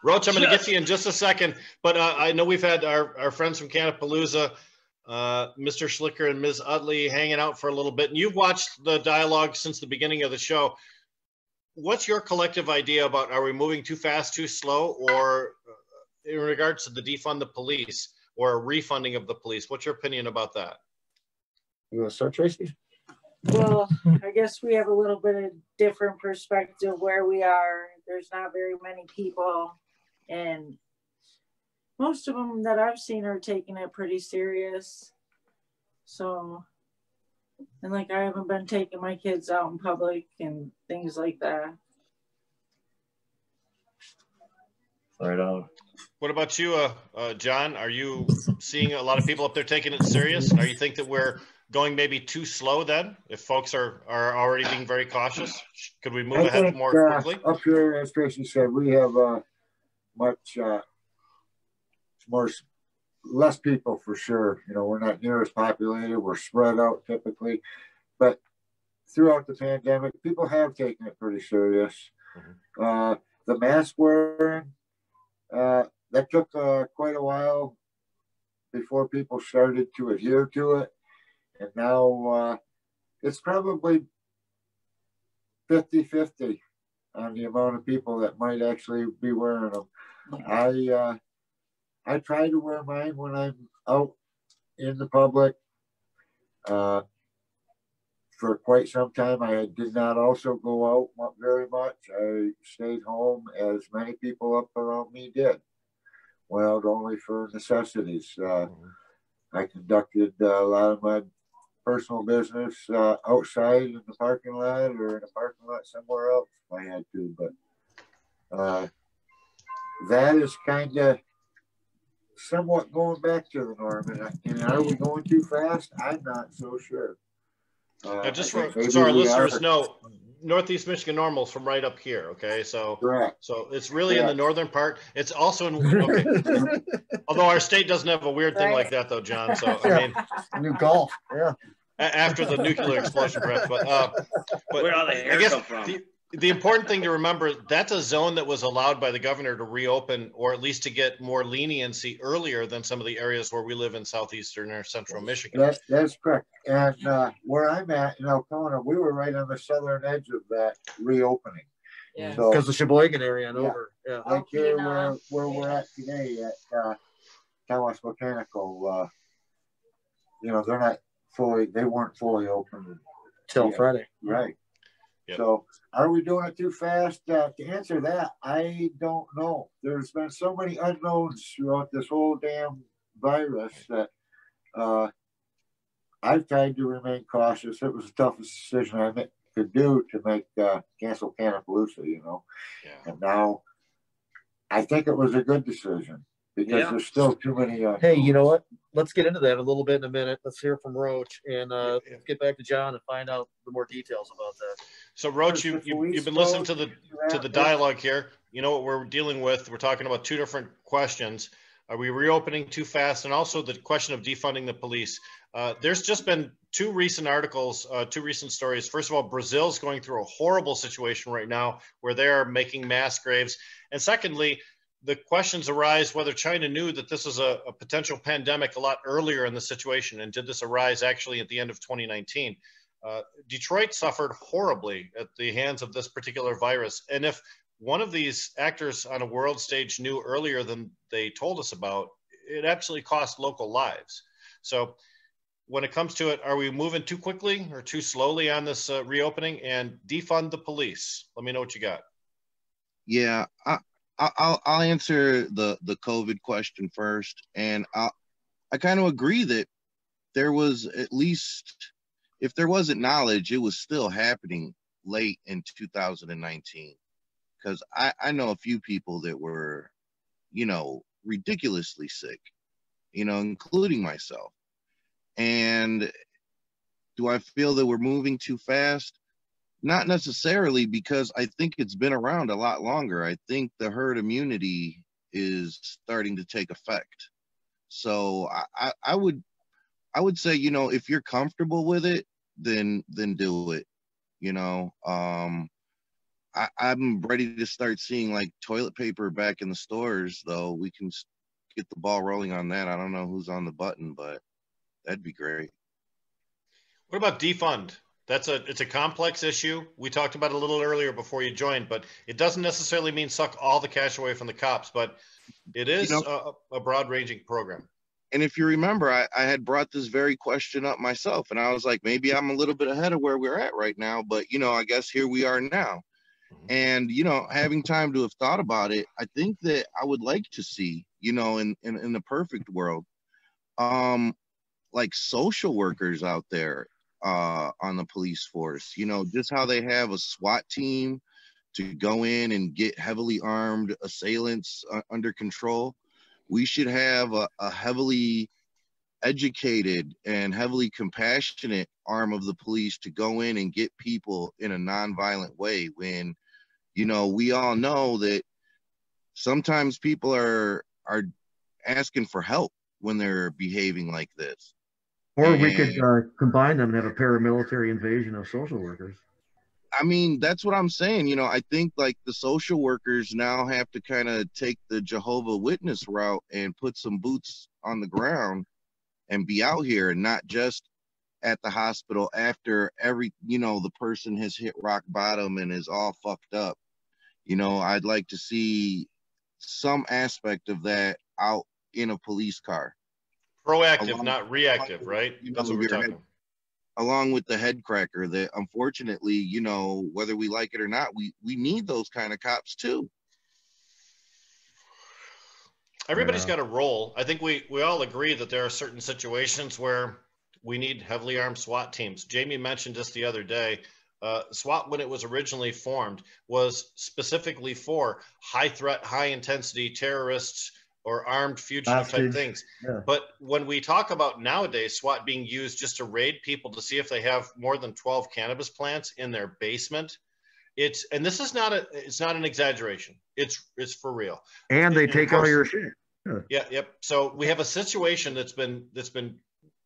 Roach, I'm going to get to you in just a second, but I know we've had our friends from Cannapalooza, Mr. Schlicker and Ms. Utley, hanging out for a little bit, and you've watched the dialogue since the beginning of the show. What's your collective idea about, are we moving too fast, too slow, or in regards to the defund the police or a refunding of the police? What's your opinion about that? You want to start, Tracy? Well, I guess we have a little bit of different perspective where we are. There's not very many people, and most of them that I've seen are taking it pretty serious. So, and like I haven't been taking my kids out in public and things like that. Right on. What about you, John? Are you seeing a lot of people up there taking it serious? Or you think that we're going maybe too slow then, if folks are already being very cautious? Could we move ahead more quickly? Up here, as Tracy said, we have less people for sure. You know, we're not near as populated. We're spread out typically. But throughout the pandemic, people have taken it pretty serious. Mm-hmm. The mask wearing, that took quite a while before people started to adhere to it. And now it's probably 50-50 on the amount of people that might actually be wearing them. I try to wear mine when I'm out in the public. For quite some time, I did not also go out very much. I stayed home, as many people up around me did. Well, only for necessities. I conducted a lot of my personal business outside in the parking lot or in a parking lot somewhere else if I had to. But that is kind of somewhat going back to the norm. And are we going too fast? I'm not so sure. Just so our listeners know, Northeast Michigan Normal's from right up here, okay? So, correct. So it's really in the northern part. It's also in, okay. Although our state doesn't have a weird thing like that, though, John. So, I mean, New Gulf, yeah. After the nuclear explosion, perhaps. But where all the hair come from? The important thing to remember, that's a zone that was allowed by the governor to reopen, or at least to get more leniency earlier than some of the areas where we live in southeastern or central Michigan. That's correct. And where I'm at in Alcona, we were right on the southern edge of that reopening. Yeah. Because the Sheboygan area and over. Yeah. Like here where we're at today at Tawas Botanical, they weren't fully open Till Friday. Right. Yep. So are we doing it too fast? To answer that, I don't know. There's been so many unknowns throughout this whole damn virus that I've tried to remain cautious. It was the toughest decision I could do to make cancel Cannapalooza, Yeah. And now I think it was a good decision because there's still too many. Hey, you know what? Let's get into that a little bit in a minute. Let's hear from Roach and let's get back to John and find out the more details about that. So, Roach, you've been listening to the dialogue here. You know what we're dealing with. We're talking about two different questions. Are we reopening too fast? And also the question of defunding the police. There's just been two recent articles, two recent stories. First of all, Brazil's going through a horrible situation right now where they are making mass graves. And secondly, the questions arise whether China knew that this was a potential pandemic a lot earlier in the situation, and did this arise actually at the end of 2019? Detroit suffered horribly at the hands of this particular virus. And if one of these actors on a world stage knew earlier than they told us about, it absolutely cost local lives. So when it comes to it, are we moving too quickly or too slowly on this reopening? And defund the police. Let me know what you got. Yeah, I'll answer the COVID question first. And I kind of agree that there was, at least, if there wasn't knowledge, it was still happening late in 2019. Because I know a few people that were, you know, ridiculously sick, you know, including myself. And do I feel that we're moving too fast? Not necessarily, because I think it's been around a lot longer. I think the herd immunity is starting to take effect. So I would say, you know, if you're comfortable with it, then do it. You know, I'm ready to start seeing like toilet paper back in the stores, though. We can get the ball rolling on that. I don't know who's on the button, but that'd be great. What about defund? It's a complex issue. We talked about it a little earlier before you joined, but it doesn't necessarily mean suck all the cash away from the cops, but it is, you know, a broad-ranging program. And if you remember, I had brought this very question up myself, and I was like, maybe I'm a little bit ahead of where we're at right now, but, you know, I guess here we are now. And, you know, having time to have thought about it, I think that I would like to see, you know, in the perfect world, like social workers out there on the police force, you know, just how they have a SWAT team to go in and get heavily armed assailants under control. We should have a heavily educated and heavily compassionate arm of the police to go in and get people in a nonviolent way, when, you know, we all know that sometimes people are asking for help when they're behaving like this. Or we could combine them and have a paramilitary invasion of social workers. I mean, that's what I'm saying. You know, I think like the social workers now have to kind of take the Jehovah Witness route and put some boots on the ground and be out here, and not just at the hospital after you know, the person has hit rock bottom and is all fucked up. You know, I'd like to see some aspect of that out in a police car. Proactive, not reactive, right? That's what we're talking. Along with the head cracker that, unfortunately, you know, whether we like it or not, we need those kind of cops too. Everybody's got a role. I think we all agree that there are certain situations where we need heavily armed SWAT teams. Jamie mentioned just the other day, SWAT, when it was originally formed, was specifically for high threat, high intensity terrorists or armed fugitive type things. Yeah. But when we talk about nowadays SWAT being used just to raid people to see if they have more than 12 cannabis plants in their basement, and this is it's not an exaggeration. It's for real. And they take all your shit. Yeah. Yep. So we have a situation that's been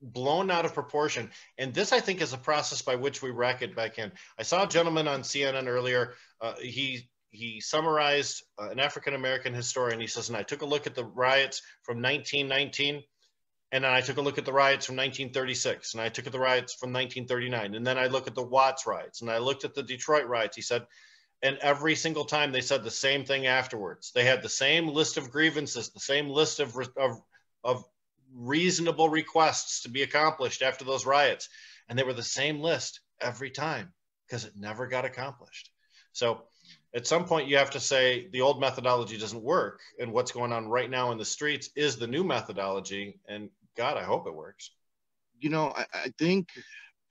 blown out of proportion. And this, I think, is a process by which we rack it back in. I saw a gentleman on CNN earlier. He summarized an African-American historian. He says, and I took a look at the riots from 1919, and then I took a look at the riots from 1936, and I took at the riots from 1939, and then I look at the Watts riots, and I looked at the Detroit riots. He said, and every single time they said the same thing afterwards. They had the same list of grievances, the same list of reasonable requests to be accomplished after those riots. And they were the same list every time because it never got accomplished. So at some point you have to say the old methodology doesn't work, and what's going on right now in the streets is the new methodology. And God, I hope it works. You know, I think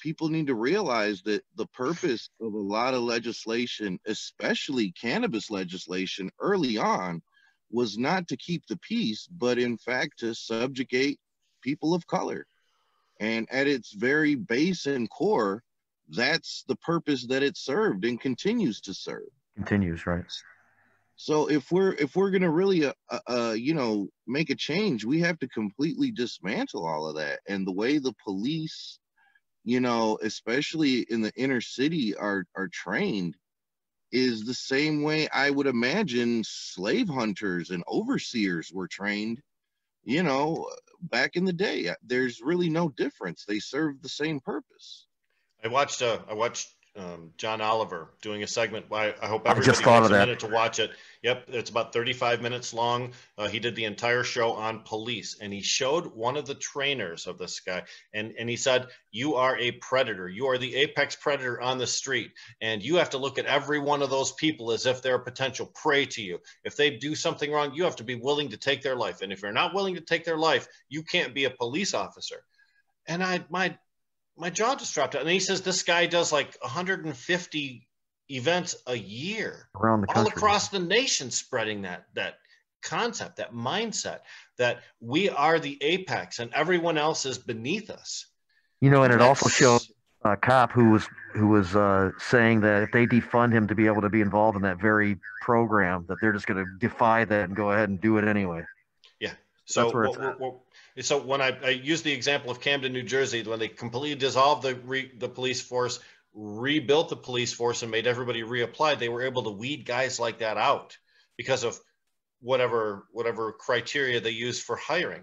people need to realize that the purpose of a lot of legislation, especially cannabis legislation early on, was not to keep the peace, but in fact to subjugate people of color. And at its very base and core, that's the purpose that it served and continues to serve. Continues, right? So if we're going to really, you know, make a change, we have to completely dismantle all of that. And the way the police, you know, especially in the inner city, are trained is the same way I would imagine slave hunters and overseers were trained, you know, back in the day. There's really no difference. They serve the same purpose. I watched John Oliver doing a segment. I hope everybody just thought gets of a that. minute to watch it. Yep, it's about 35 minutes long. He did the entire show on police, and he showed one of the trainers of this guy, and he said, "You are a predator. You are the apex predator on the street, and you have to look at every one of those people as if they're a potential prey to you. If they do something wrong, you have to be willing to take their life, and if you're not willing to take their life, you can't be a police officer." And my jaw just dropped out. And he says this guy does like 150 events a year around the country, all across the nation, spreading that concept, that mindset that we are the apex and everyone else is beneath us. You know, and it also showed a cop who was saying that if they defund him to be able to be involved in that very program, that they're just going to defy that and go ahead and do it anyway. Yeah. So that's where it's at. So when I use the example of Camden, New Jersey, when they completely dissolved the police force, rebuilt the police force, and made everybody reapply, they were able to weed guys like that out because of whatever criteria they use for hiring.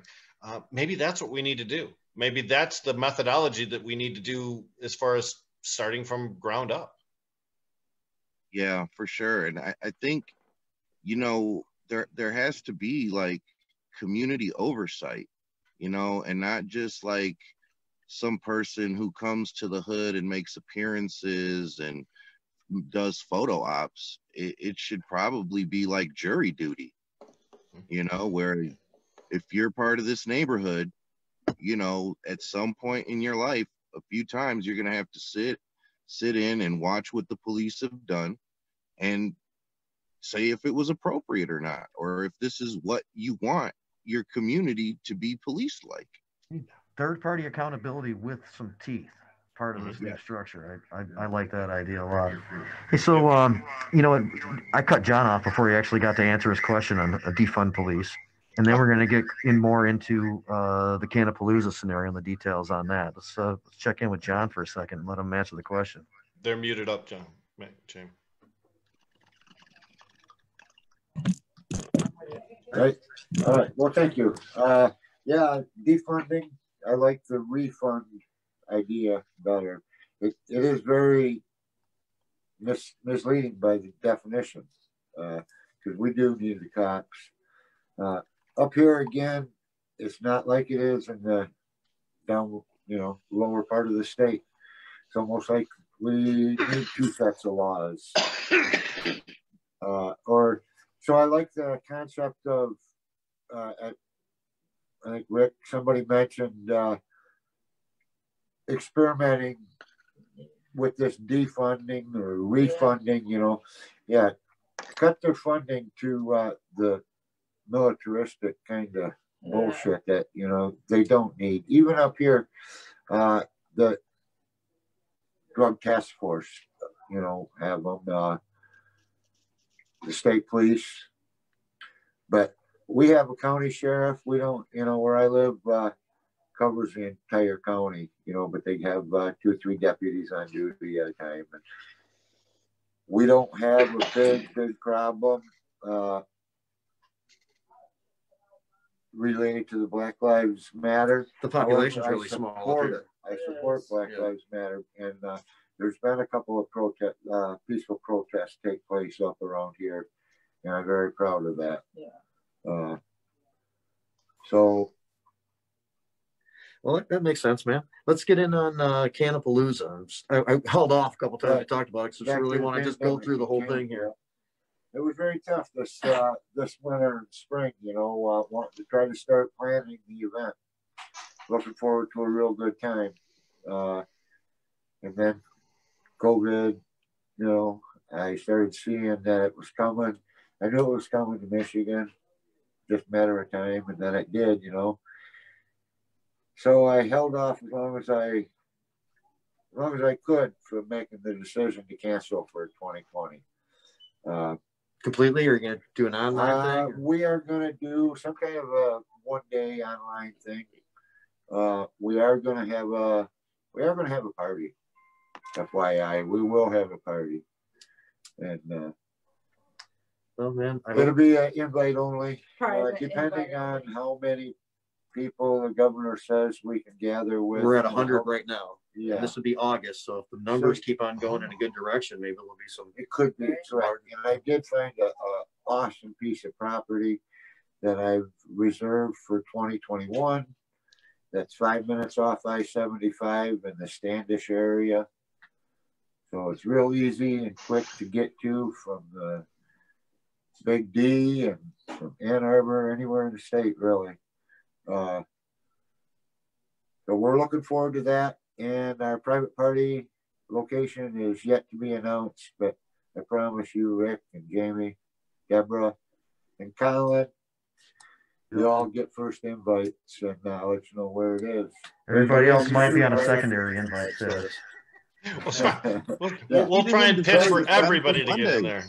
Maybe that's what we need to do. Maybe that's the methodology that we need to do as far as starting from ground up. Yeah, for sure. And I think, you know, there has to be like community oversight, you know, and not just like some person who comes to the hood and makes appearances and does photo ops. It should probably be like jury duty, you know, where if you're part of this neighborhood, you know, at some point in your life, a few times you're going to have to sit in and watch what the police have done and say if it was appropriate or not, or if this is what you want your community to be policed like. Third-party accountability with some teeth, part of this new structure. I like that idea a lot. Hey, so, you know, I cut John off before he actually got to answer his question on defund police. And then we're going to get more into the Cannapalooza scenario and the details on that. Let's check in with John for a second and let him answer the question. They're muted up, John. Jamie. Right. All right. Well, thank you. Yeah, defunding. I like the refund idea better. It is very misleading by the definition, because we do need the cops. Up here again, it's not like it is in the down, you know, lower part of the state. It's almost like we need two sets of laws. So I like the concept of, I think Rick, somebody mentioned experimenting with this defunding or refunding, you know. Yeah, cut their funding to the militaristic kind of bullshit that, you know, they don't need. Even up here, the drug task force, you know, have them, the state police, but we have a county sheriff. We don't, you know, where I live covers the entire county, you know, but they have 2 or 3 deputies on duty at a time. And we don't have a big problem related to the Black Lives Matter. The population is really small. I support Black Lives Matter, and there's been a couple of peaceful protests take place up around here, and I'm very proud of that. Yeah. Well, that makes sense, man. Let's get in on Cannapalooza. I held off a couple times to talk about it because I really want to just go through the whole thing here. It was very tough this winter and spring, you know, wanting to try to start planning the event. Looking forward to a real good time. And then COVID, you know, I started seeing that it was coming. I knew it was coming to Michigan, just a matter of time, and then it did, you know. So I held off as long as I could from making the decision to cancel for 2020. Completely, or are you going to do an online thing? We are going to do some kind of a one-day online thing. We are going to have we are going to have a party. FYI, we will have a party. And well, man, it'll be invite only, Private depending invite on only. how many people the governor says we can gather with. we're at 100 right now. Yeah. And this would be August, so if the numbers keep on going in a good direction, maybe there'll be some. It could be correct. And I did find a awesome piece of property that I've reserved for 2021. That's 5 minutes off I-75 in the Standish area. So it's real easy and quick to get to from the Big D and from Ann Arbor, anywhere in the state, really. So we're looking forward to that. And our private party location is yet to be announced, but I promise you, Rick and Jamie, Debra, and Colin, you all get first invites, and I'll let you know where it is. Everybody else might be on a secondary invite. We'll try and pitch for everybody to get in there.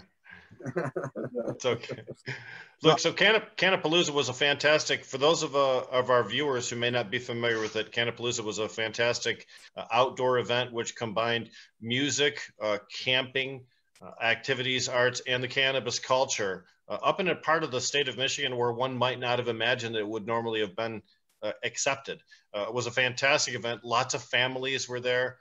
It's okay. Look, so Cannapalooza was a fantastic, for those of our viewers who may not be familiar with it, Cannapalooza was a fantastic outdoor event which combined music, camping, activities, arts, and the cannabis culture up in a part of the state of Michigan where one might not have imagined it would normally have been accepted. It was a fantastic event. Lots of families were there.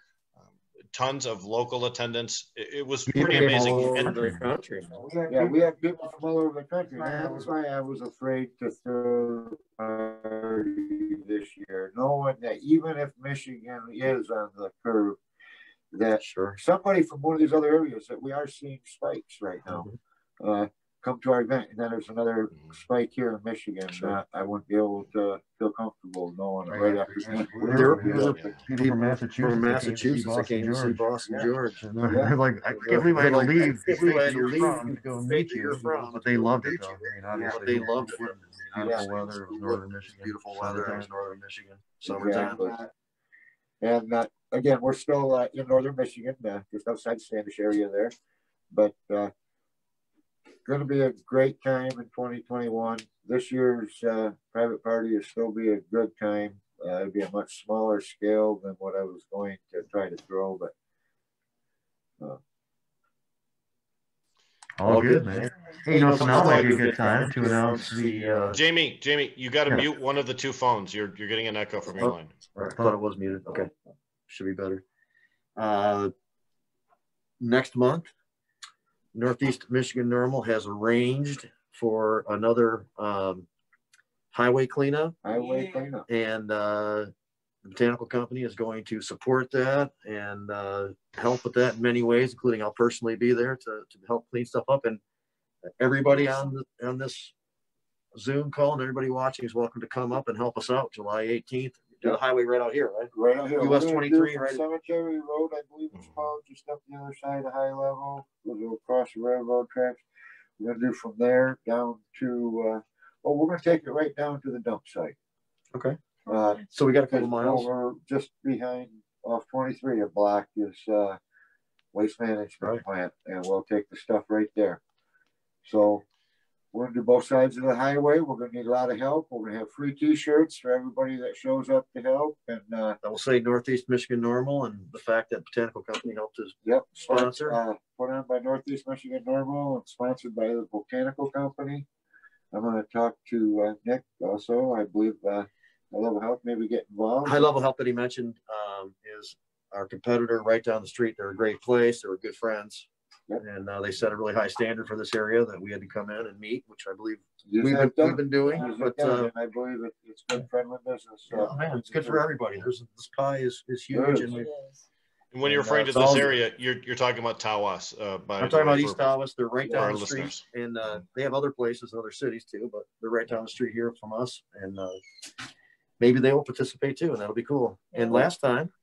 Tons of local attendance. It was pretty amazing. All over the country. Yeah, we have people from all over the country. That's why I was afraid to throw a party this year, knowing that even if Michigan is on the curve, that somebody from one of these other areas that we are seeing spikes right now come to our event, and then there's another spike here in Michigan. I wouldn't be able to feel comfortable knowing right after. People from Massachusetts that came to see Boston George. They're like, I can't believe I had to leave. to go meet you. But they loved it, though. I mean, obviously, They loved it. beautiful weather. It was northern Michigan. Beautiful weather. It was northern Michigan. Summertime. And again, we're still in northern Michigan, just outside Standish area there, but going to be a great time in 2021. This year's private party will still be a good time. It'll be a much smaller scale than what I was going to try to throw, but all good, man. Hey, so now might be a good time to announce the. Jamie, you got to mute one of the two phones. You're getting an echo from your line. I thought it was muted. Okay, should be better. Next month, Northeast Michigan Normal has arranged for another highway cleanup. And the botanical company is going to support that and help with that in many ways, including I'll personally be there to help clean stuff up. And everybody on this Zoom call and everybody watching is welcome to come up and help us out July 18th. Do the highway right out here, right? Right out here. US 23, right? Cemetery Road, I believe it's called, just up the other side of high level. We'll go across the railroad tracks. We're gonna do from there down to we're gonna take it right down to the dump site. Okay. So we got a couple miles. Over just behind off 23, a block is waste management plant, and we'll take the stuff right there. So we're gonna do both sides of the highway. We're gonna need a lot of help. We're gonna have free T-shirts for everybody that shows up to help. And I will say Northeast Michigan Normal, and the fact that Botanical Company helped us sponsor. Put on by Northeast Michigan Normal and sponsored by the Botanical Company. I'm gonna talk to Nick also. I believe High Level Help maybe get involved. High Level Help that he mentioned is our competitor right down the street. They're a great place. They were good friends. Yep. And they set a really high standard for this area that we had to come in and meet, which I believe we've been doing. But I believe it's good friendly business. Man, it's good for everybody. This pie is huge. And when you're referring to this area, you're talking about Tawas. I'm talking about East Tawas. They're right down the street. And they have other places in other cities too, but they're right down the street here from us. And maybe they will participate too, and that'll be cool. And last time,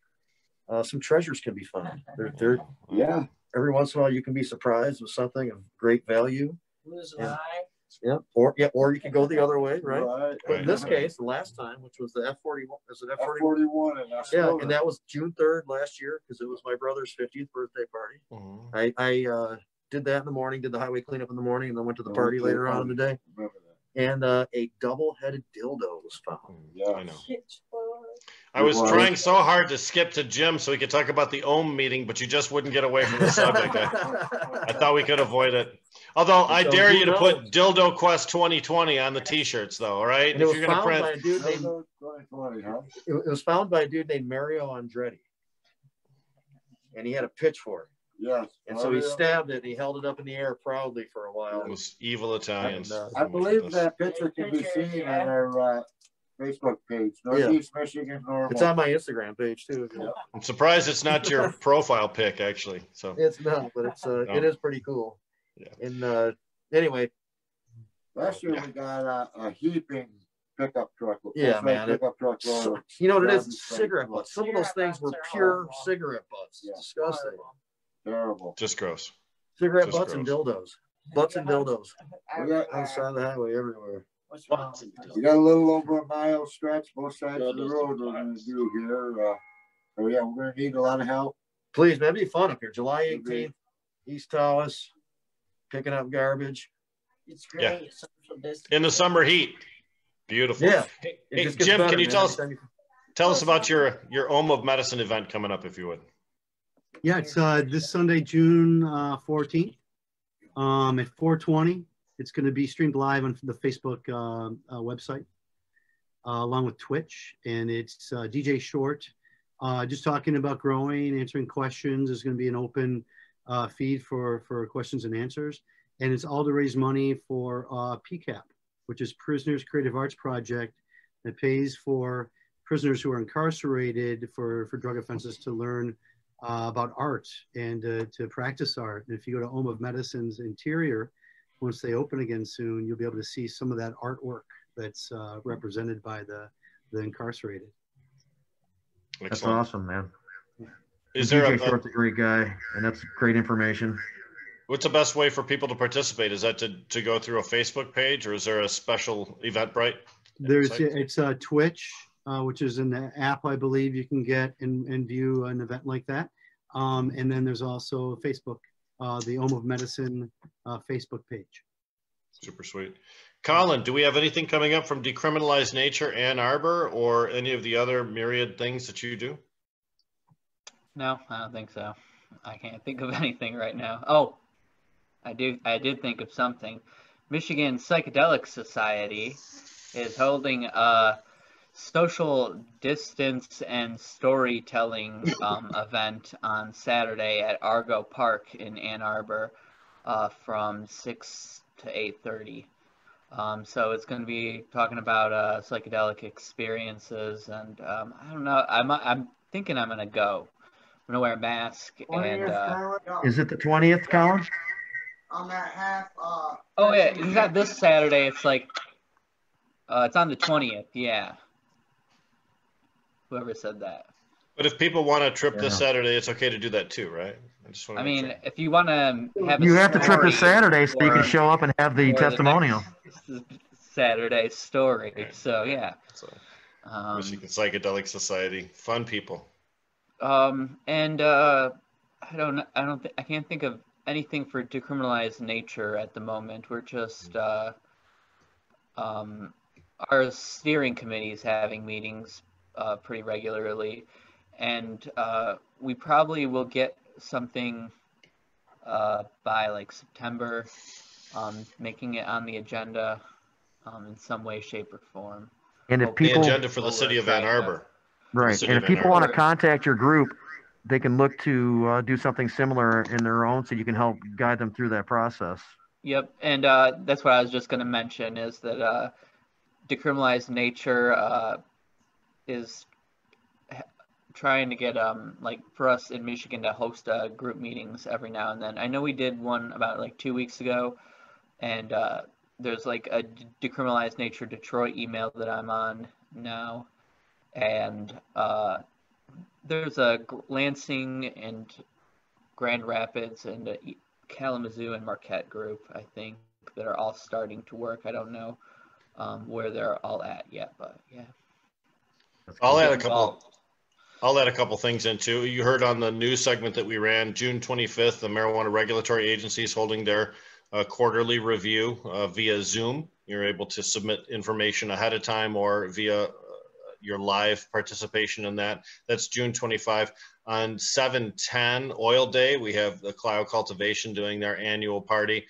some treasures can be found. They're every once in a while, you can be surprised with something of great value. Or you can go the other way, right? But in this case, the last time, which was the F41, is it F41? And that was June 3rd last year because it was my brother's 50th birthday party. I did that in the morning, did the highway cleanup in the morning, and then went to the party later on in the day. And a double-headed dildo was found. I know. I was trying so hard to skip to Jim so we could talk about the OHM meeting, but you just wouldn't get away from the subject. I thought we could avoid it. Although I dare you to put Dildo Quest 2020 on the T-shirts, though. All right, and if you're gonna print, it was found by a dude named Mario Andretti, and he had a pitchfork. Yes. And so he stabbed it. He held it up in the air proudly for a while. Those evil Italians. And, I believe that picture can be seen on our Facebook page, Northeast Michigan Normal. It's on my Instagram page too. I'm surprised it's not your profile pic, actually. So it's not, but it's it is pretty cool. Yeah. And anyway, last year we got a heaping pickup truck. Yeah, man. Pickup truck load. You know what it is? Cigarette butts. Some of those things were pure cigarette butts. Yeah. Disgusting. Terrible. Just gross. Cigarette butts and dildos. Butts and dildos. We got on the side of the highway everywhere. We got a little over a mile stretch both sides of the road we're going to do here. So yeah, we're going to need a lot of help. Please, man, it'd be fun up here. July 18th, East Tawas, picking up garbage. It's great. Yeah. In the summer heat. Beautiful. Yeah. Hey, Jim, can you tell us about your OHM of Medicine event coming up, if you would? Yeah, it's this Sunday, June 14th at 4:20. It's going to be streamed live on the Facebook website, along with Twitch. And it's DJ Short, just talking about growing, answering questions. There's going to be an open feed for questions and answers. And it's all to raise money for PCAP, which is Prisoners Creative Arts Project, that pays for prisoners who are incarcerated for drug offenses to learn about art and to practice art. And if you go to OHM of Medicine's interior, once they open again soon, you'll be able to see some of that artwork that's represented by the incarcerated. That's awesome, man. Is there DJ Short's a great guy, and that's great information. What's the best way for people to participate? Is that to go through a Facebook page, or is there a special Eventbrite? It's Twitch, which is in the app, I believe you can get and view an event like that. And then there's also Facebook, the OHM of Medicine Facebook page. Super sweet. Colin, do we have anything coming up from Decriminalized Nature Ann Arbor or any of the other myriad things that you do? No, I don't think so. I can't think of anything right now. Oh, I did think of something. Michigan Psychedelic Society is holding a social distance and storytelling event on Saturday at Argo Park in Ann Arbor from 6 to 8:30. So it's going to be talking about psychedelic experiences, and I don't know. I'm thinking I'm going to go. I'm going to wear a mask. And is it the 20th, Colin? On that half. Oh yeah, it's not this Saturday. It's like it's on the 20th. Yeah. Whoever said that. But if people want to trip this Saturday, it's okay to do that too, right? I mean, if you want to have you have to trip this Saturday so you can show up and have the testimonial. Saturday story. So yeah. Michigan Psychedelic Society, fun people. And I can't think of anything for Decriminalized Nature at the moment. We're just our steering committee is having meetings pretty regularly, and we probably will get something by like September, making it on the agenda in some way, shape, or form. And if people, the agenda for the city of Ann Arbor. Right, and if people want to contact your group, they can look to do something similar in their own, so you can help guide them through that process. Yep, and that's what I was just going to mention, is that Decriminalized Nature is trying to get like for us in Michigan to host group meetings every now and then. I know we did one about like 2 weeks ago, and there's like a Decriminalized Nature Detroit email that I'm on now, and there's a Lansing and Grand Rapids and a Kalamazoo and Marquette group, I think, that are all starting to work. I don't know where they're all at yet, but yeah. I'll add a couple things in too. You heard on the news segment that we ran, June 25th, the Marijuana Regulatory Agency is holding their quarterly review via Zoom. You're able to submit information ahead of time or via your live participation in that. That's June 25. On 7/10 Oil Day, we have the Clio Cultivation doing their annual party.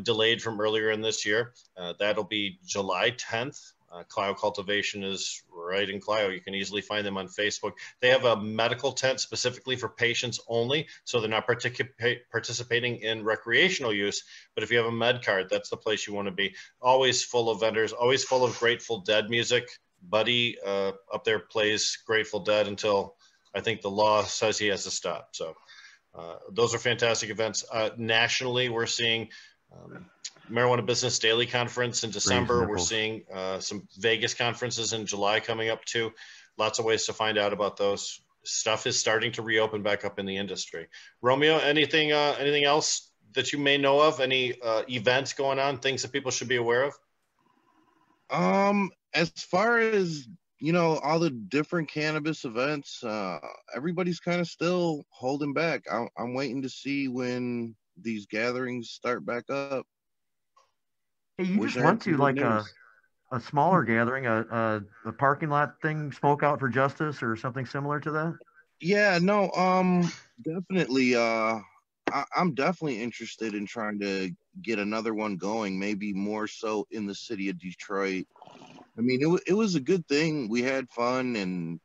Delayed from earlier in this year. That'll be July 10th. Clio Cultivation is right in Clio. You can easily find them on Facebook. They have a medical tent specifically for patients only, so they're not participating in recreational use. But if you have a med card, that's the place you want to be. Always full of vendors, always full of Grateful Dead music. Buddy up there plays Grateful Dead until I think the law says he has to stop. So those are fantastic events. Nationally, we're seeing Marijuana Business Daily Conference in December. We're seeing some Vegas conferences in July coming up too. Lots of ways to find out about those. Stuff is starting to reopen back up in the industry. Romeo, anything else that you may know of? Any events going on, things that people should be aware of? As far as, you know, all the different cannabis events, everybody's kind of still holding back. I'm waiting to see when these gatherings start back up. Hey, you just went to like a smaller gathering, a parking lot thing, Smoke Out for Justice or something similar to that? Yeah, no, definitely. I'm definitely interested in trying to get another one going, maybe more so in the city of Detroit. I mean, it was a good thing. We had fun and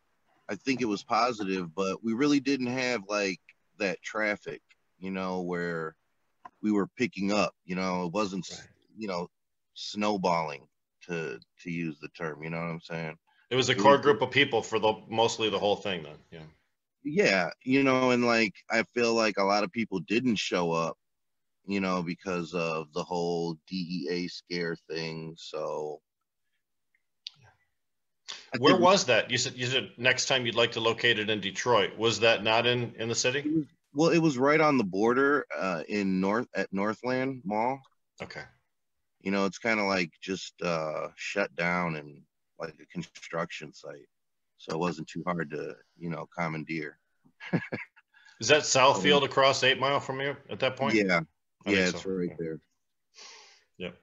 I think it was positive, but we really didn't have like that traffic, you know, where we were picking up, you know, it wasn't, you know, snowballing to use the term, you know what I'm saying? It was a core group of people for mostly the whole thing then, yeah. Yeah, you know, and like, I feel like a lot of people didn't show up, you know, because of the whole DEA scare thing, so. Where was that? You said next time you'd like to locate it in Detroit. Was that not in the city? Well, it was right on the border at Northland Mall. Okay. You know, it's kind of like just shut down and like a construction site. So it wasn't too hard to, you know, commandeer. Is that Southfield across 8 Mile from you at that point? Yeah. Yeah, it's right there. Yep.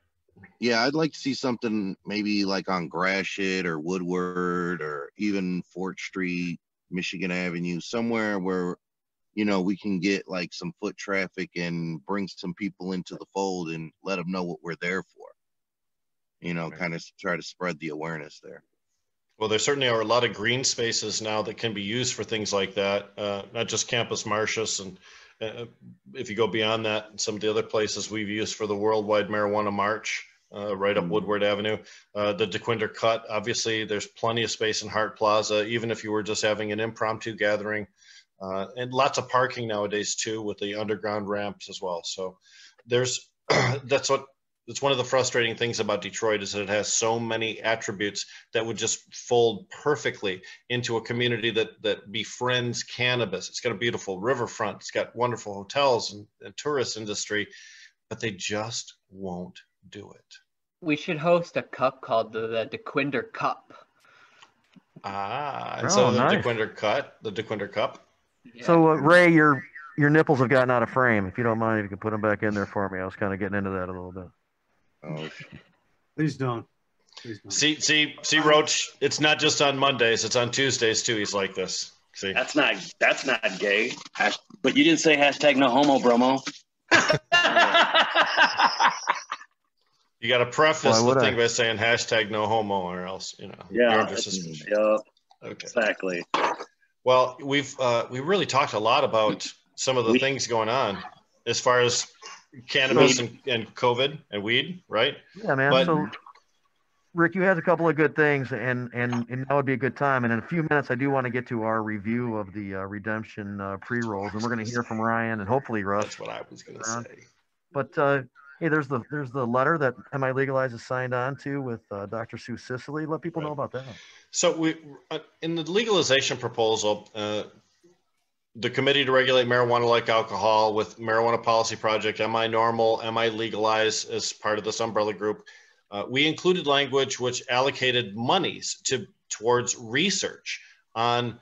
Yeah, I'd like to see something maybe like on Gratiot or Woodward or even Fort Street, Michigan Avenue, somewhere where, you know, we can get like some foot traffic and bring some people into the fold and let them know what we're there for. You know, kind of try to spread the awareness there. Well, there certainly are a lot of green spaces now that can be used for things like that, not just Campus Martius. And if you go beyond that, some of the other places we've used for the Worldwide Marijuana March, right up Woodward Avenue, the DeQuinder Cut, obviously there's plenty of space in Hart Plaza, even if you were just having an impromptu gathering, and lots of parking nowadays too, with the underground ramps as well. So there's, it's one of the frustrating things about Detroit is that it has so many attributes that would just fold perfectly into a community that befriends cannabis. It's got a beautiful riverfront. It's got wonderful hotels and tourist industry, but they just won't do it. We should host a cup called the DeQuinder Cup. And so the nice. DeQuinder Cup. Yeah. So Ray, your nipples have gotten out of frame. If you don't mind, if you could put them back in there for me. I was kind of getting into that a little bit. Oh, please don't. See, Roach. It's not just on Mondays; it's on Tuesdays too. He's like this. See, that's not gay. But you didn't say hashtag no homo, Bromo. You got to preface the thing by saying hashtag no homo, or else you're under suspicion. Yeah, okay. Exactly. Well, we really talked a lot about some of the things going on as far as cannabis and COVID and weed, right? Yeah, man. But, so, Rick, you had a couple of good things, and that would be a good time. And in a few minutes, I do want to get to our review of the Redemption pre-rolls, and we're going to hear from Ryan and hopefully Russ. That's what I was going to say. But hey, there's the letter that MI Legalize is signed on to with Dr. Sue Sicily. Let people know about that. So we in the legalization proposal. The Committee to Regulate Marijuana Like Alcohol with Marijuana Policy Project, MI Normal, MI Legalize as part of this umbrella group, we included language which allocated monies towards research on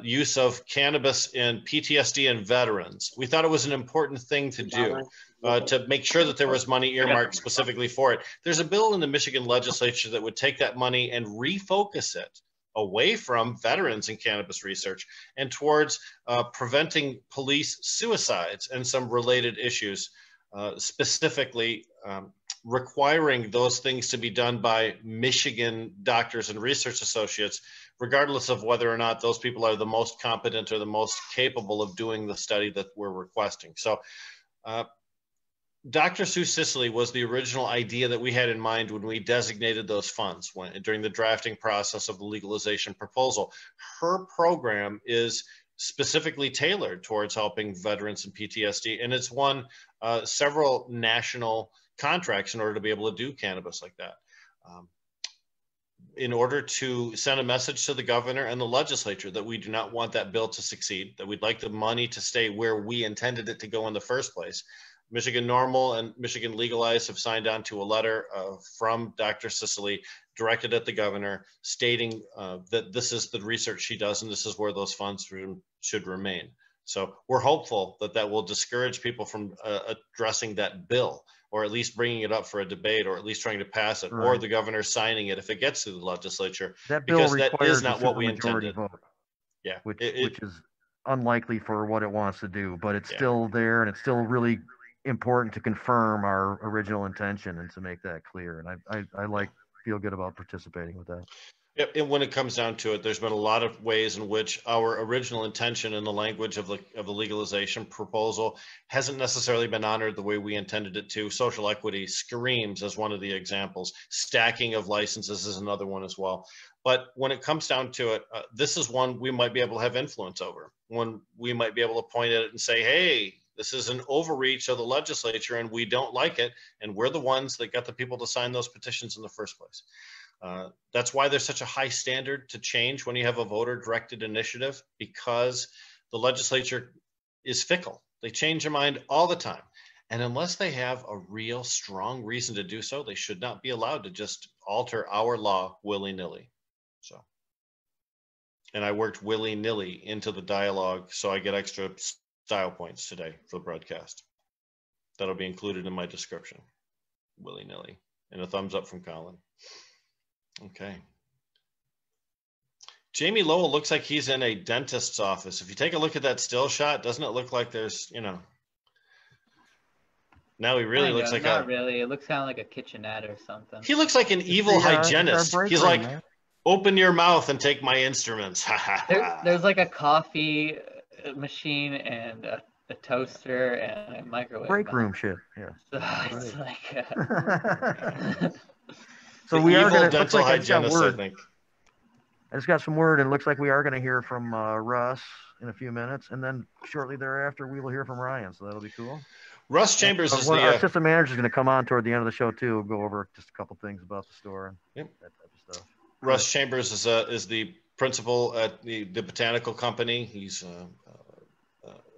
use of cannabis in PTSD and veterans. We thought it was an important thing to do to make sure that there was money earmarked specifically for it. There's a bill in the Michigan legislature that would take that money and refocus it away from veterans in cannabis research and towards preventing police suicides and some related issues, specifically requiring those things to be done by Michigan doctors and research associates, regardless of whether or not those people are the most competent or the most capable of doing the study that we're requesting. So Dr. Sue Sicily was the original idea that we had in mind when we designated those funds during the drafting process of the legalization proposal. Her program is specifically tailored towards helping veterans and PTSD, and it's won several national contracts in order to be able to do cannabis like that. In order to send a message to the governor and the legislature that we do not want that bill to succeed, that we'd like the money to stay where we intended it to go in the first place. Michigan Normal and Michigan Legalize have signed on to a letter from Dr. Sicily directed at the governor stating that this is the research she does and this is where those funds should remain. So we're hopeful that that will discourage people from addressing that bill, or at least bringing it up for a debate, or at least trying to pass it, or the governor signing it if it gets to the legislature, that bill because that requires is not what we intended. Vote, yeah, which is unlikely for what it wants to do, but it's still there, and it's still really important to confirm our original intention and to make that clear. And I feel good about participating with that. Yep, and when it comes down to it, there's been a lot of ways in which our original intention in the language of the legalization proposal hasn't necessarily been honored the way we intended it to. Social equity screams as one of the examples. Stacking of licenses is another one as well. But when it comes down to it, this is one we might be able to have influence over. When we might be able to point at it and say, hey, this is an overreach of the legislature and we don't like it. And we're the ones that got the people to sign those petitions in the first place. That's why there's such a high standard to change when you have a voter-directed initiative, because the legislature is fickle. They change their mind all the time. And unless they have a real strong reason to do so, they should not be allowed to just alter our law willy-nilly. So, and I worked willy-nilly into the dialogue, so I get extra style points today for the broadcast. That'll be included in my description. Willy-nilly. And a thumbs up from Colin. Okay. Jamie Lowell looks like he's in a dentist's office. If you take a look at that still shot, doesn't it look like there's, you know, now he really looks like not really. It looks kind of like a kitchenette or something. He looks like an evil hygienist. He's like, man. Open your mouth and take my instruments. There's like a coffee machine and a toaster and a microwave. Break room shit. Yeah. So it's like. So we are going to dental hygienist, I think. I just got some word, and it looks like we are going to hear from Russ in a few minutes, and then shortly thereafter we will hear from Ryan. So that'll be cool. Russ Chambers is our assistant manager is going to come on toward the end of the show too. We'll go over just a couple things about the store and that type of stuff. Russ Chambers is the principal at the botanical company. He's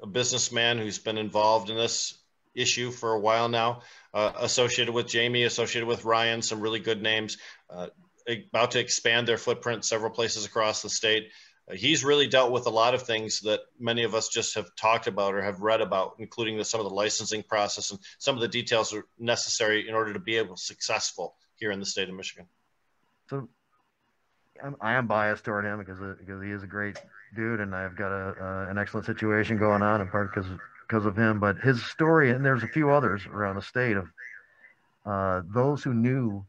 a businessman who's been involved in this issue for a while now, associated with Jamie, associated with Ryan, some really good names, about to expand their footprint several places across the state. He's really dealt with a lot of things that many of us just have talked about or have read about, including some of the licensing process and some of the details are necessary in order to be able to be successful here in the state of Michigan. So I am biased toward him because he is a great dude, and I've got an excellent situation going on, in part because of him. But his story, and there's a few others around the state of those who knew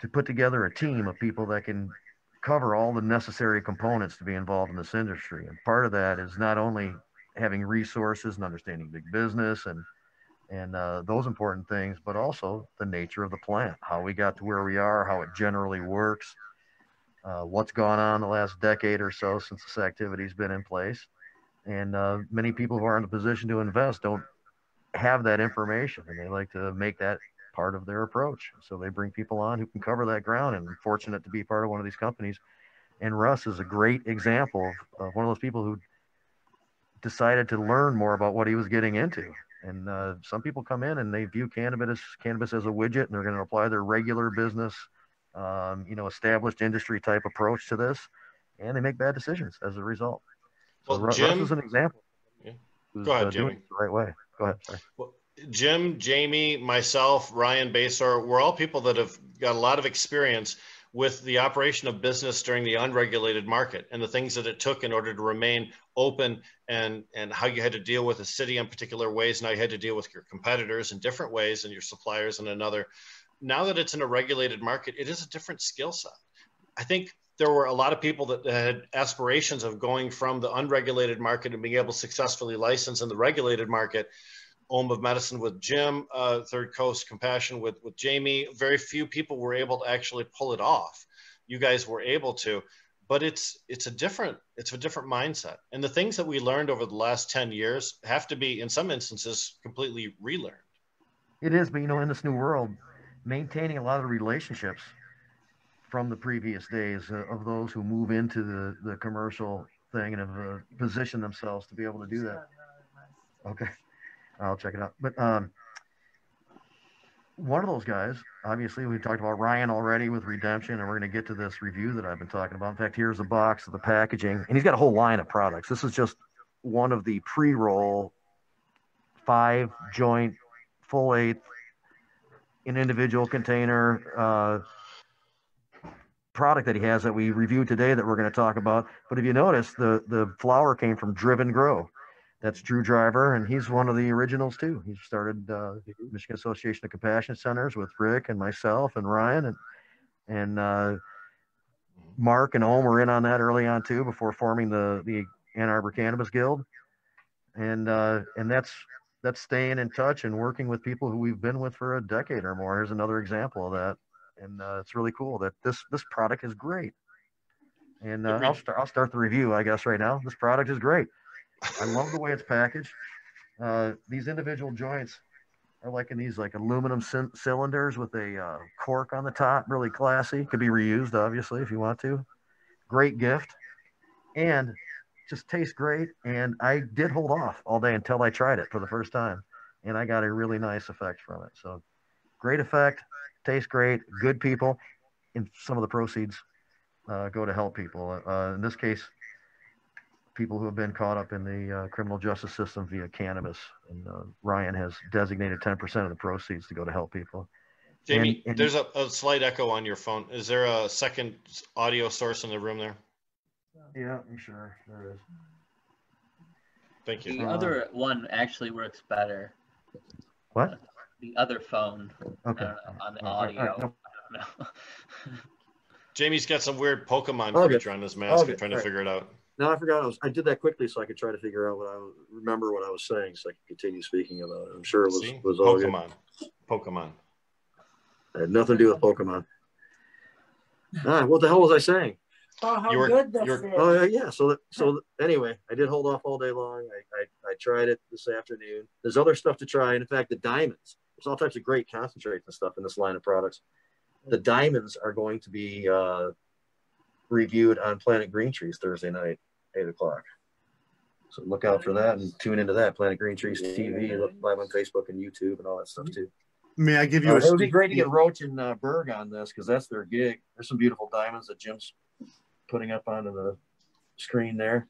to put together a team of people that can cover all the necessary components to be involved in this industry. And part of that is not only having resources and understanding big business and those important things, but also the nature of the plant, how we got to where we are, how it generally works, what's gone on the last decade or so since this activity's been in place. And many people who are in a position to invest don't have that information, and they like to make that part of their approach. So they bring people on who can cover that ground, and I'm fortunate to be part of one of these companies. And Russ is a great example of one of those people who decided to learn more about what he was getting into. And some people come in and they view cannabis as a widget, and they're going to apply their regular business, established industry type approach to this, and they make bad decisions as a result. So Russ is an example. Yeah. Go ahead, Jamie. Doing it the right way. Go ahead. Sorry. Well, Jim, Jamie, myself, Ryan Basore, we're all people that have got a lot of experience with the operation of business during the unregulated market and the things that it took in order to remain open, and how you had to deal with a city in particular ways, and how you had to deal with your competitors in different ways and your suppliers in another. Now that it's in a regulated market, it is a different skill set. I think there were a lot of people that had aspirations of going from the unregulated market and being able to successfully license in the regulated market. Home of Medicine with Jim, Third Coast Compassion with Jamie. Very few people were able to actually pull it off. You guys were able to, but it's a different mindset. And the things that we learned over the last 10 years have to be, in some instances, completely relearned. It is, but you know, in this new world, maintaining a lot of the relationships from the previous days of those who move into the commercial thing and have positioned themselves to be able to do that. Okay, I'll check it out. But one of those guys, obviously, we talked about Ryan already with Redemption, and we're going to get to this review that I've been talking about. In fact, here's a box of the packaging, and he's got a whole line of products. This is just one of the pre-roll 5-joint, full eighth, in individual container product that he has that we reviewed today that we're going to talk about. But if you notice, the flower came from Driven Grow. That's Drew Driver, and he's one of the originals too. He started Michigan Association of Compassion Centers with Rick and myself and Ryan, and Mark and Ohm were in on that early on too, before forming the Ann Arbor Cannabis Guild. And that's staying in touch and working with people who we've been with for a decade or more. Here's another example of that. And it's really cool that this product is great. And I'll start the review, I guess, right now. This product is great. I love the way it's packaged. These individual joints are like in these like aluminum cylinders with a cork on the top, really classy. Could be reused, obviously, if you want to. Great gift. And just tastes great. And I did hold off all day until I tried it for the first time. And I got a really nice effect from it. So great effect. Tastes great, good people, and some of the proceeds go to help people. In this case, people who have been caught up in the criminal justice system via cannabis. And Ryan has designated 10% of the proceeds to go to help people. Jamie, and there's a slight echo on your phone. Is there a second audio source in the room there? Yeah, I'm sure there is. Thank you. The other one actually works better. What? The other phone. Okay. On the audio. Right. No. I don't know. Jamie's got some weird Pokemon creature on his mask. I'm trying to figure it out. No, I forgot. I did that quickly so I could try to figure out remember what I was saying, so I could continue speaking about it. I'm sure it was all Pokemon. Good. Pokemon. It had nothing to do with Pokemon. What the hell was I saying? Oh, how good this is. Oh yeah. So anyway, I did hold off all day long. I tried it this afternoon. There's other stuff to try. And in fact, the diamonds. There's all types of great concentrates and stuff in this line of products. The diamonds are going to be reviewed on Planet Green Trees Thursday night, 8 o'clock. So look out for that and tune into that. Planet Green Trees TV, live on Facebook and YouTube and all that stuff too. May I give you It would be great to get Roche and Berg on this because that's their gig. There's some beautiful diamonds that Jim's putting up onto the screen there.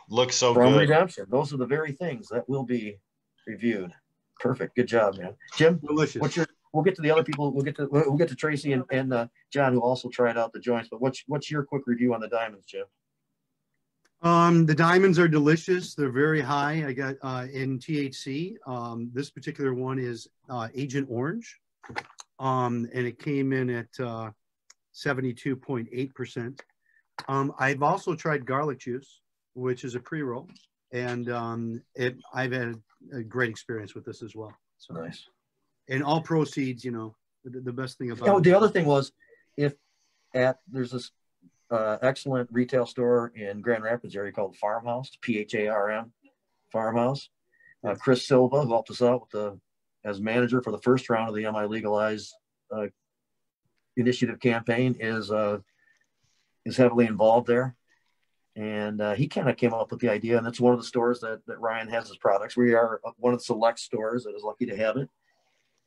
Looks so From good. Redemption. Those are the very things that will be reviewed. Perfect. Good job, man. Jim, delicious. We'll get to the other people. We'll get to Tracy and John, who also tried out the joints. But what's your quick review on the diamonds, Jim? The diamonds are delicious. They're very high. I got in THC. This particular one is Agent Orange, and it came in at 72.8%. I've also tried garlic juice, which is a pre-roll, and I've had a great experience with this as well. So nice. And all proceeds, the best thing about the other thing was, there's this excellent retail store in Grand Rapids area called Farmhouse, PHARM, Farmhouse. Chris Silva, who helped us out as manager for the first round of the MI Legalize initiative campaign, is heavily involved there. And he kind of came up with the idea, and it's one of the stores that Ryan has his products. We are one of the select stores that is lucky to have it.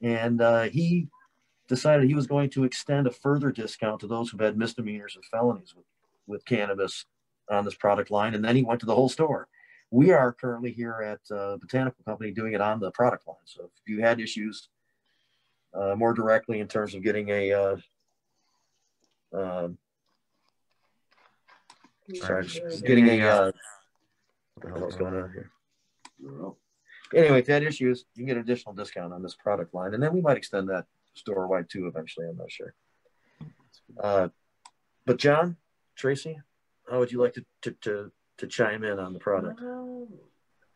And he decided he was going to extend a further discount to those who've had misdemeanors and felonies with cannabis on this product line. And then he went to the whole store. We are currently here at Botanical Company doing it on the product line. So if you had issues more directly in terms of getting a Sorry, just getting a what the hell is going on here? Anyway, if you had issues, you can get an additional discount on this product line, and then we might extend that store-wide too eventually. I'm not sure. But John, Tracy, how would you like to chime in on the product?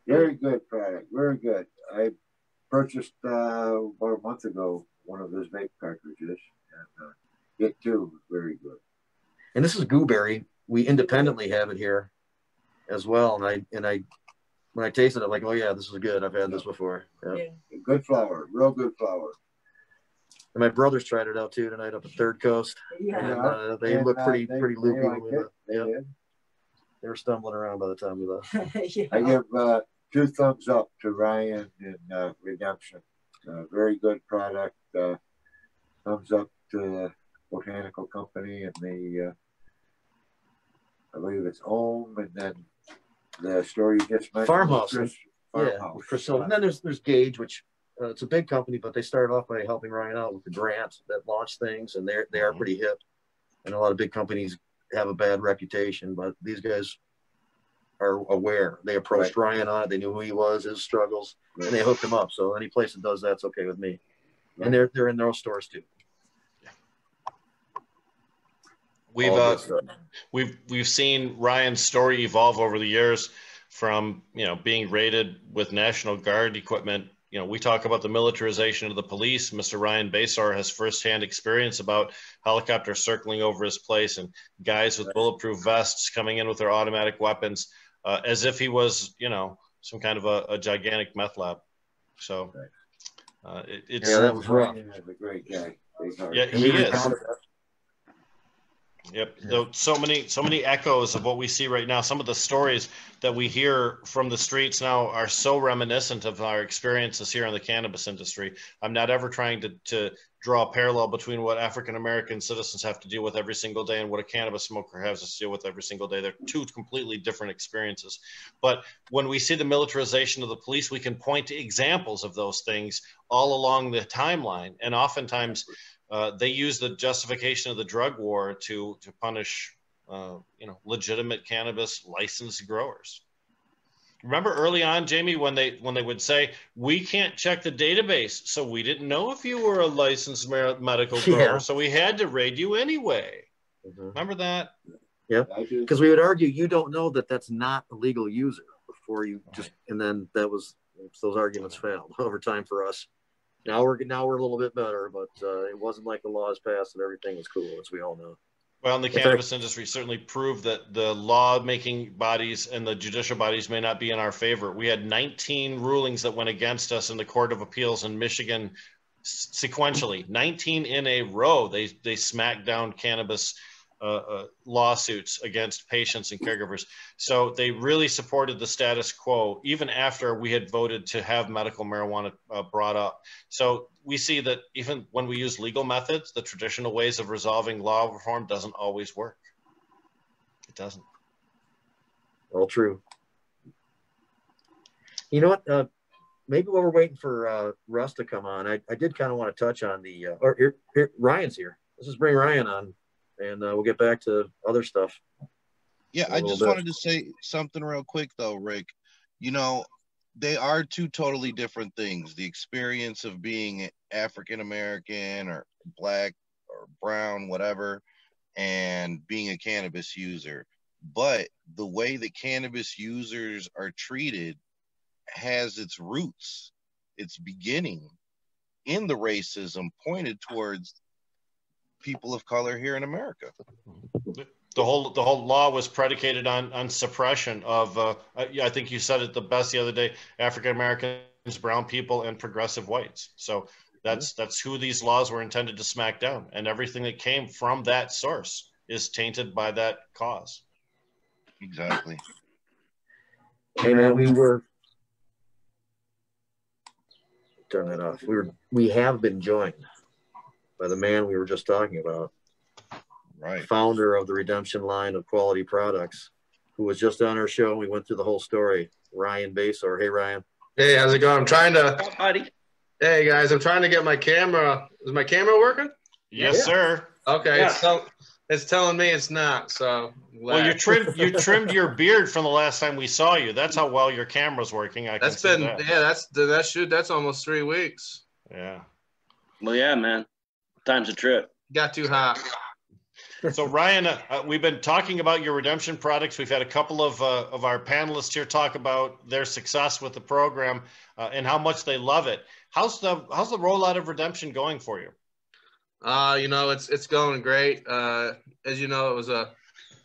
Very good product. Very good. I purchased about a month ago one of those vape cartridges, and it too was very good. And this is gooberry. We independently have it here as well. And I when I tasted it, I'm like, oh yeah, this is good. I've had this before. Yeah. Good flower, real good flower. And my brothers tried it out too tonight up at Third Coast. Yeah. And they look pretty loopy. They were stumbling around by the time we left. I give 2 thumbs up to Ryan and Redemption. Very good product. Thumbs up to the Botanical Company and the I believe it's Ohm, and then the store you just mentioned. Farmhouse. Farmhouse. Priscilla. And then there's Gage, which it's a big company, but they started off by helping Ryan out with the grant that launched things, and they are pretty hip. And a lot of big companies have a bad reputation, but these guys are aware. They approached Ryan on it. They knew who he was, his struggles, and they hooked him up. So any place that does that's okay with me. And they're in their own stores too. We've seen Ryan's story evolve over the years from, being raided with National Guard equipment. We talk about the militarization of the police. Mr. Ryan Basore has firsthand experience about helicopters circling over his place and guys with bulletproof vests coming in with their automatic weapons, as if he was, some kind of a gigantic meth lab. So that was rough. He's a great guy. Yeah, he is. Yep. So many echoes of what we see right now. Some of the stories that we hear from the streets now are so reminiscent of our experiences here in the cannabis industry. I'm not ever trying to draw a parallel between what African-American citizens have to deal with every single day and what a cannabis smoker has to deal with every single day. They're two completely different experiences. But when we see the militarization of the police, we can point to examples of those things all along the timeline. And oftentimes, they use the justification of the drug war to punish, legitimate cannabis licensed growers. Remember early on, Jamie, when they would say, we can't check the database, so we didn't know if you were a licensed medical grower, so we had to raid you anyway. Remember that? Yep. Because we would argue you don't know that that's not a legal user before you and then those arguments failed over time for us. Now we're a little bit better, but it wasn't like the laws passed and everything was cool, as we all know. Well, the cannabis industry certainly proved that the law-making bodies and the judicial bodies may not be in our favor. We had 19 rulings that went against us in the Court of Appeals in Michigan sequentially. 19 in a row, they smacked down cannabis lawsuits against patients and caregivers. So they really supported the status quo, even after we had voted to have medical marijuana brought up. So we see that even when we use legal methods, the traditional ways of resolving law reform doesn't always work. It doesn't. All true. You know what? Maybe while we're waiting for Russ to come on, I did kind of want to touch on here, Ryan's here. Let's just bring Ryan on. And we'll get back to other stuff. Yeah, I just wanted to say something real quick, though, Rick. They are two totally different things. The experience of being African-American or black or brown, whatever, and being a cannabis user. But the way that cannabis users are treated has its roots, its beginning in the racism pointed towards people of color here in America. The whole law was predicated on suppression of, I think you said it the best the other day, African Americans, brown people, and progressive whites. So that's who these laws were intended to smack down. And everything that came from that source is tainted by that cause. Exactly. Hey man, turn that off. We have been joined by the man we were just talking about, right? Founder of the Redemption line of quality products, who was just on our show. We went through the whole story. Ryan Basore. Hey, Ryan. Hey, how's it going? I'm trying to. Hey guys, I'm trying to get my camera. Is my camera working? Yes, sir. Okay, so It's telling me it's not. So well, you trimmed your beard from the last time we saw you. That's how well your camera's working. That's almost 3 weeks. Yeah. Well, yeah, man. Time's a trip. Got too hot. So Ryan, we've been talking about your Redemption products. We've had a couple of our panelists here talk about their success with the program and how much they love it. How's the rollout of Redemption going for you? It's going great. As you know, it was a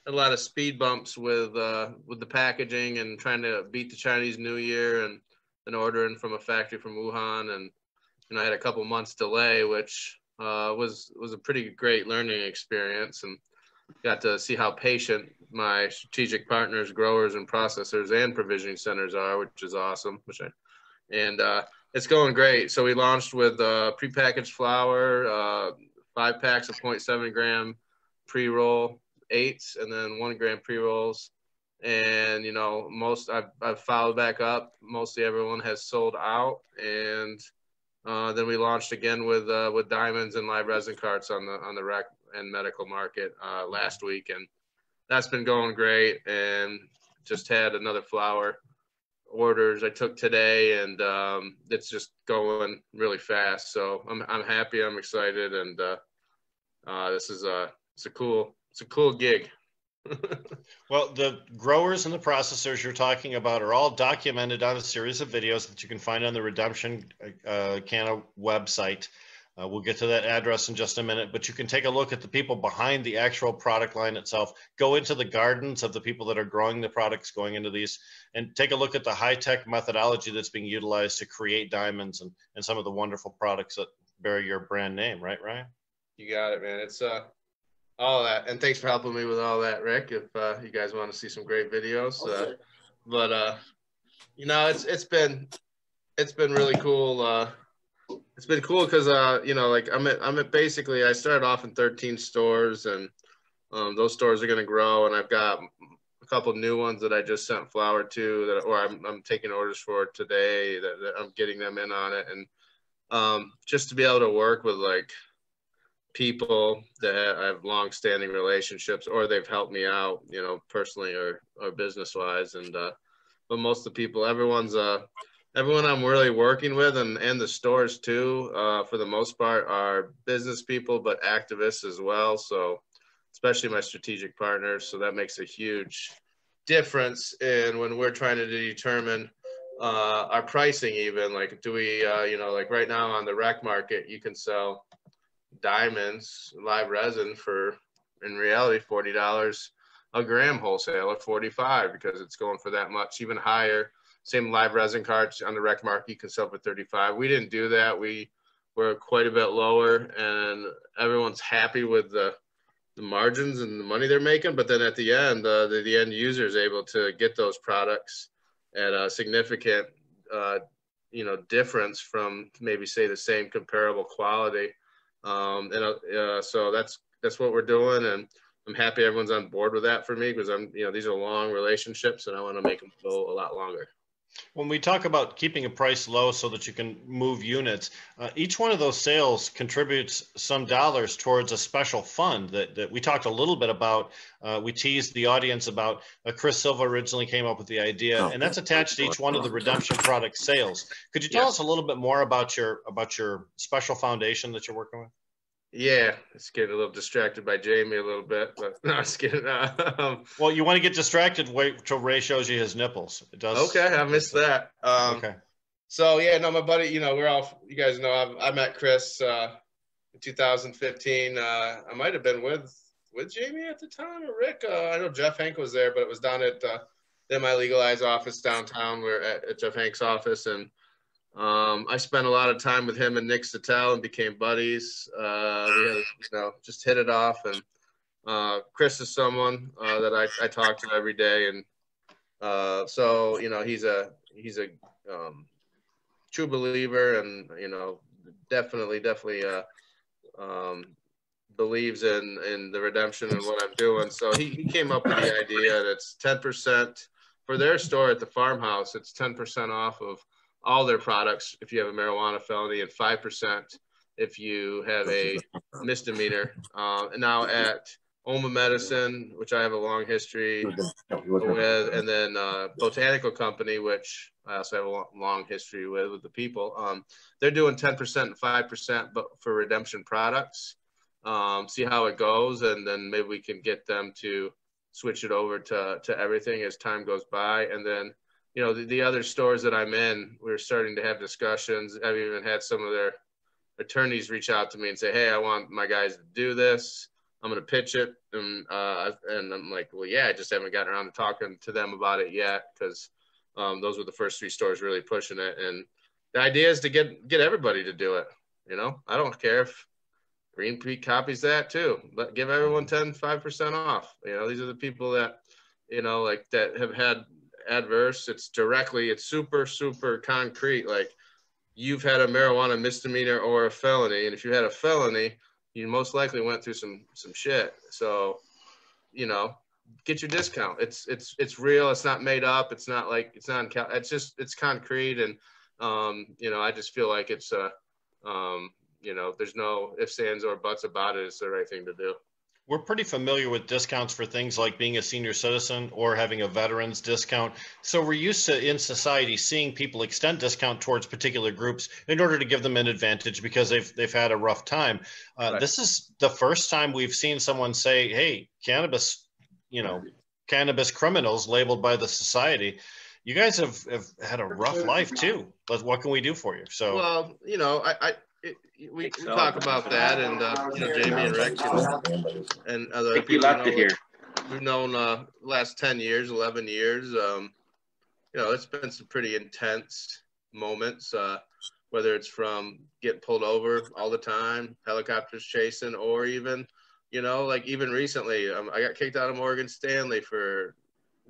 lot of speed bumps with the packaging and trying to beat the Chinese New Year and ordering from a factory from Wuhan, and I had a couple months delay, which was a pretty great learning experience, and got to see how patient my strategic partners, growers and processors and provisioning centers are, which is awesome. It's going great. So we launched with prepackaged flour, 5 packs of 0.7 gram pre-roll 8s, and then 1 gram pre-rolls. And I've followed back up. Mostly everyone has sold out, and then we launched again with diamonds and live resin carts on the rec and medical market last week, and that's been going great. And just had another flower orders I took today, and it's just going really fast. So I'm happy, I'm excited, and this is it's a cool gig. Well, the growers and the processors you're talking about are all documented on a series of videos that you can find on the Redemption Canna website. We'll get to that address in just a minute, but you can take a look at the people behind the actual product line itself. Go into the gardens of the people that are growing the products going into these, and take a look at the high-tech methodology that's being utilized to create diamonds and some of the wonderful products that bear your brand name, right, Ryan? You got it, man. It's all that, and thanks for helping me with all that, Rick. If you guys want to see some great videos, it's been really cool. It's been cool because I'm at basically, I started off in 13 stores, and those stores are going to grow, and I've got a couple new ones that I just sent flour to I'm taking orders for today that I'm getting them in on it, and just to be able to work with people that I have long-standing relationships, or they've helped me out, personally or business-wise. And but most of the people, everyone I'm really working with, and the stores too, for the most part, are business people, but activists as well. So especially my strategic partners. So that makes a huge difference in when we're trying to determine our pricing. Even do we, right now on the rec market, you can sell diamonds, live resin for, in reality, $40 a gram wholesale, or $45, because it's going for that much, even higher. Same live resin carts on the rec market, you can sell for $35. We didn't do that. We were quite a bit lower, and everyone's happy with the margins and the money they're making. But then at the end, the end user is able to get those products at a significant, difference from maybe say the same comparable quality. So that's what we're doing, and I'm happy everyone's on board with that for me, because these are long relationships, and I want to make them go a lot longer. When we talk about keeping a price low so that you can move units, each one of those sales contributes some dollars towards a special fund that we talked a little bit about. We teased the audience about. Chris Silva originally came up with the idea, and that's attached to each one of the Redemption product sales. Could you tell us a little bit more about your special foundation that you're working with? Yeah, it's getting a little distracted by Jamie a little bit, but no, it's getting. Well, you want to get distracted? Wait till Ray shows you his nipples. It does. Okay, I missed that. Okay. So yeah, no, my buddy, you guys know, I met Chris in 2015. I might have been with Jamie at the time, or Rick. I know Jeff Hank was there, but it was down at my Legalize office downtown. We're at Jeff Hank's office, and I spent a lot of time with him and Nick Sattel and became buddies. We had, just hit it off. And Chris is someone that I talk to every day. And so, he's a true believer, and, definitely believes in the Redemption and what I'm doing. So he came up with the idea that it's 10% for their store at the farmhouse. It's 10% off of all their products if you have a marijuana felony, and 5% if you have a misdemeanor. Now at Oma Medicine, which I have a long history with, and then Botanical Company, which I also have a long history with the people. They're doing 10% and 5%, but for Redemption products. See how it goes, and then maybe we can get them to switch it over to everything as time goes by. And then, you know, the other stores that I'm in, we're starting to have discussions. I've even had some of their attorneys reach out to me and say, hey, I want my guys to do this. I'm going to pitch it. And I'm like, well, yeah, I just haven't gotten around to talking to them about it yet, because those were the first 3 stores really pushing it. And the idea is to get everybody to do it. You know, I don't care if Green Peak copies that too, but give everyone 5% off. You know, these are the people that, you know, like that have had adverse. It's super, super concrete. Like, you've had a marijuana misdemeanor or a felony. And if you had a felony, you most likely went through some shit. So, you know, get your discount. It's real. It's not made up. It's not like, it's concrete. And, you know, I just feel like it's, you know, there's no ifs, ands, or buts about it. It's the right thing to do. We're pretty familiar with discounts for things like being a senior citizen or having a veteran's discount. So we're used to, in society, seeing people extend discount towards particular groups in order to give them an advantage because they've had a rough time. Right. This is the first time we've seen someone say, hey, cannabis, you know, cannabis criminals labeled by the society. You guys have had a rough life too, but what can we do for you? So, well, you know, we talk about that, and you know, Jamie and Rick and other people. We've known last 10 years, 11 years. You know, it's been some pretty intense moments. Whether it's from getting pulled over all the time, helicopters chasing, or even, you know, like even recently, I got kicked out of Morgan Stanley for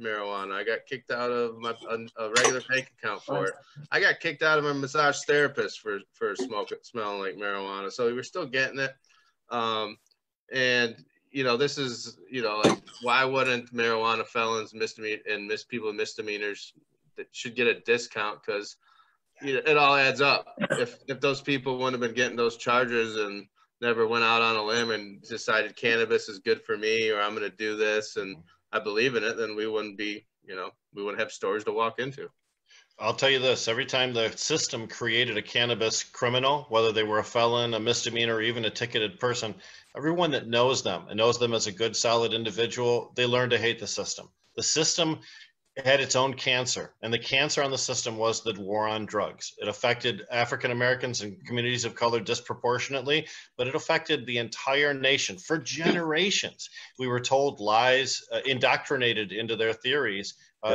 marijuana. I got kicked out of a regular bank account for it. I got kicked out of my massage therapist for smelling like marijuana. So we were still getting it. And, you know, this is, you know, like, why wouldn't marijuana felons people with misdemeanors that should get a discount? Because, you know, it all adds up. If those people wouldn't have been getting those charges and never went out on a limb and decided cannabis is good for me, or I'm going to do this, and I believe in it, then we wouldn't be, you know, we wouldn't have stores to walk into. I'll tell you this, every time the system created a cannabis criminal, whether they were a felon, a misdemeanor, or even a ticketed person, everyone that knows them and knows them as a good, solid individual, they learn to hate the system. The system had its own cancer, and the cancer on the system was the war on drugs. It affected African Americans and communities of color disproportionately, but it affected the entire nation for generations. We were told lies, indoctrinated into their theories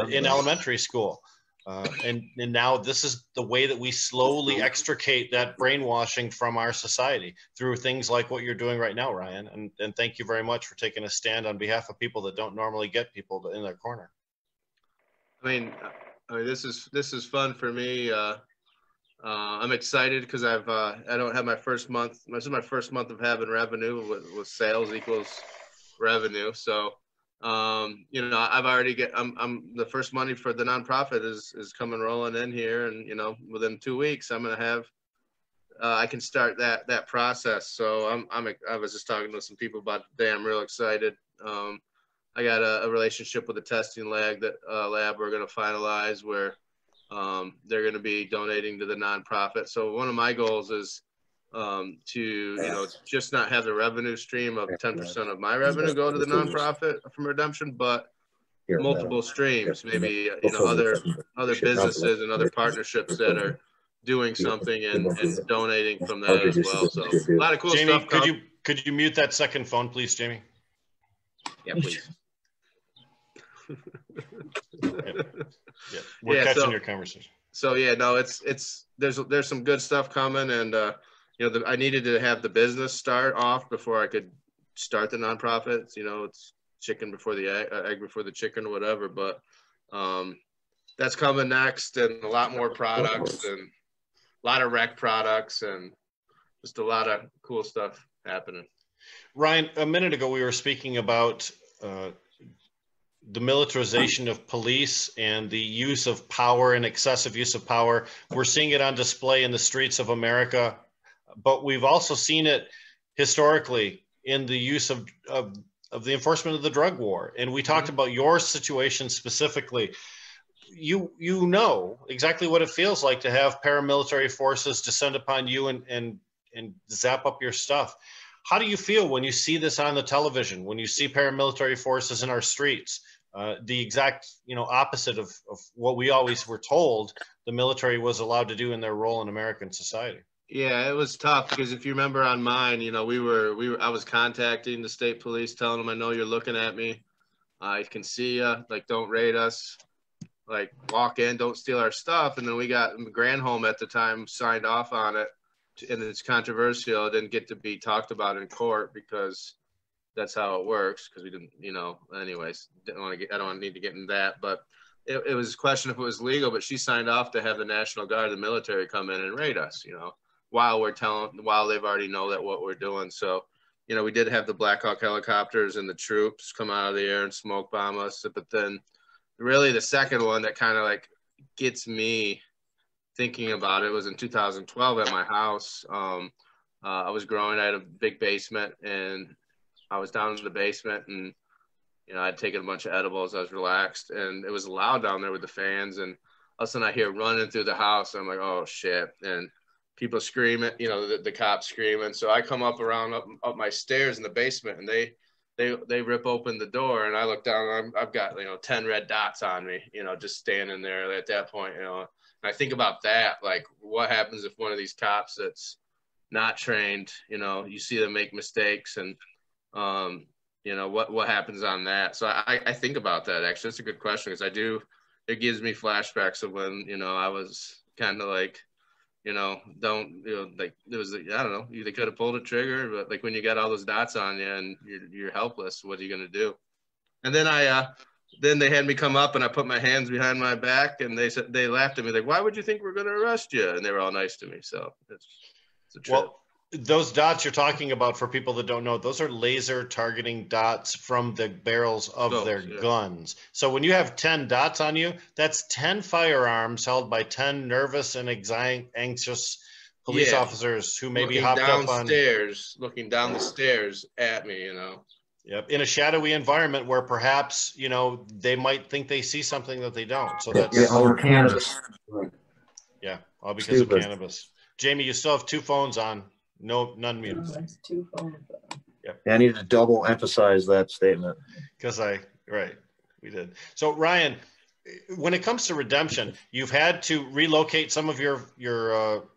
in elementary school. And now this is the way that we slowly extricate that brainwashing from our society through things like what you're doing right now, Ryan. And thank you very much for taking a stand on behalf of people that don't normally get people in their corner. I mean, this is fun for me. I'm excited because I don't have my first month. This is my first month of having revenue with sales equals revenue. So, you know, I've already I'm the first money for the nonprofit is coming rolling in here, and you know, within 2 weeks I'm gonna have I can start that process. So I was just talking to some people about today. I'm real excited. I got a relationship with a testing lab we're going to finalize where they're going to be donating to the nonprofit. So one of my goals is to, you know, just not have the revenue stream of 10% of my revenue go to the nonprofit from Redemption, but multiple streams, maybe, you know, other businesses and other partnerships that are doing something and donating from that as well. So a lot of cool Jamie, stuff. Could you mute that second phone, please, Jamie? Yeah, please. Yeah. We're catching your conversation. So yeah, no, there's some good stuff coming, and you know, I needed to have the business start off before I could start the nonprofits. You know, it's chicken before the egg before the chicken or whatever. But that's coming next, and a lot more products, and a lot of rec products, and just a lot of cool stuff happening. Ryan, a minute ago we were speaking about the militarization of police and the use of power and excessive use of power. We're seeing it on display in the streets of America, but we've also seen it historically in the use of of the enforcement of the drug war. And we talked about your situation specifically. You know exactly what it feels like to have paramilitary forces descend upon you and zap up your stuff. How do you feel when you see this on the television, when you see paramilitary forces in our streets? The exact, opposite of what we always were told the military was allowed to do in their role in American society. Yeah, it was tough because if you remember on mine, I was contacting the state police, telling them, I know you're looking at me. I can see you. Like, don't raid us. Like, walk in, don't steal our stuff. And then we got Granholm at the time signed off on it. And it's controversial. It didn't get to be talked about in court because that's how it works. Because we didn't, anyways, I don't need to get into that. But it was a question if it was legal. But she signed off to have the National Guard, the military, come in and raid us, while they've already know that what we're doing. So, we did have the Black Hawk helicopters and the troops come out of the air and smoke bomb us. But then really the second one that kind of like gets me thinking about it was in 2012 at my house. I was growing. I had a big basement and I was down in the basement and, I'd taken a bunch of edibles. I was relaxed and it was loud down there with the fans. And all of a sudden I hear running through the house. And I'm like, oh shit. And people screaming, the cops screaming. So I come up up my stairs in the basement and they rip open the door and I look down and I've got, 10 red dots on me, just standing there at that point, and I think about that, like what happens if one of these cops that's not trained, you see them make mistakes and, what happens on that. So I think about that actually. That's a good question because it gives me flashbacks of when, I was kind of like, like there was, I don't know, they could have pulled a trigger, but like when you got all those dots on you and you're helpless, what are you going to do? And then then they had me come up and I put my hands behind my back and they laughed at me like, why would you think we're going to arrest you? And they were all nice to me. So it's a trip. Well, those dots you're talking about, for people that don't know, those are laser targeting dots from the barrels of their guns. So when you have 10 dots on you, that's 10 firearms held by 10 nervous and anxious police officers who maybe hopped up on looking down the stairs at me, Yep. In a shadowy environment where perhaps, they might think they see something that they don't. So that's over cannabis. Right. Yeah, all because of cannabis. Jamie, you still have two phones on. No, none muted. That's 2 phones. Yep. I need to double emphasize that statement. Because we did. So Ryan, when it comes to Redemption, you've had to relocate some of your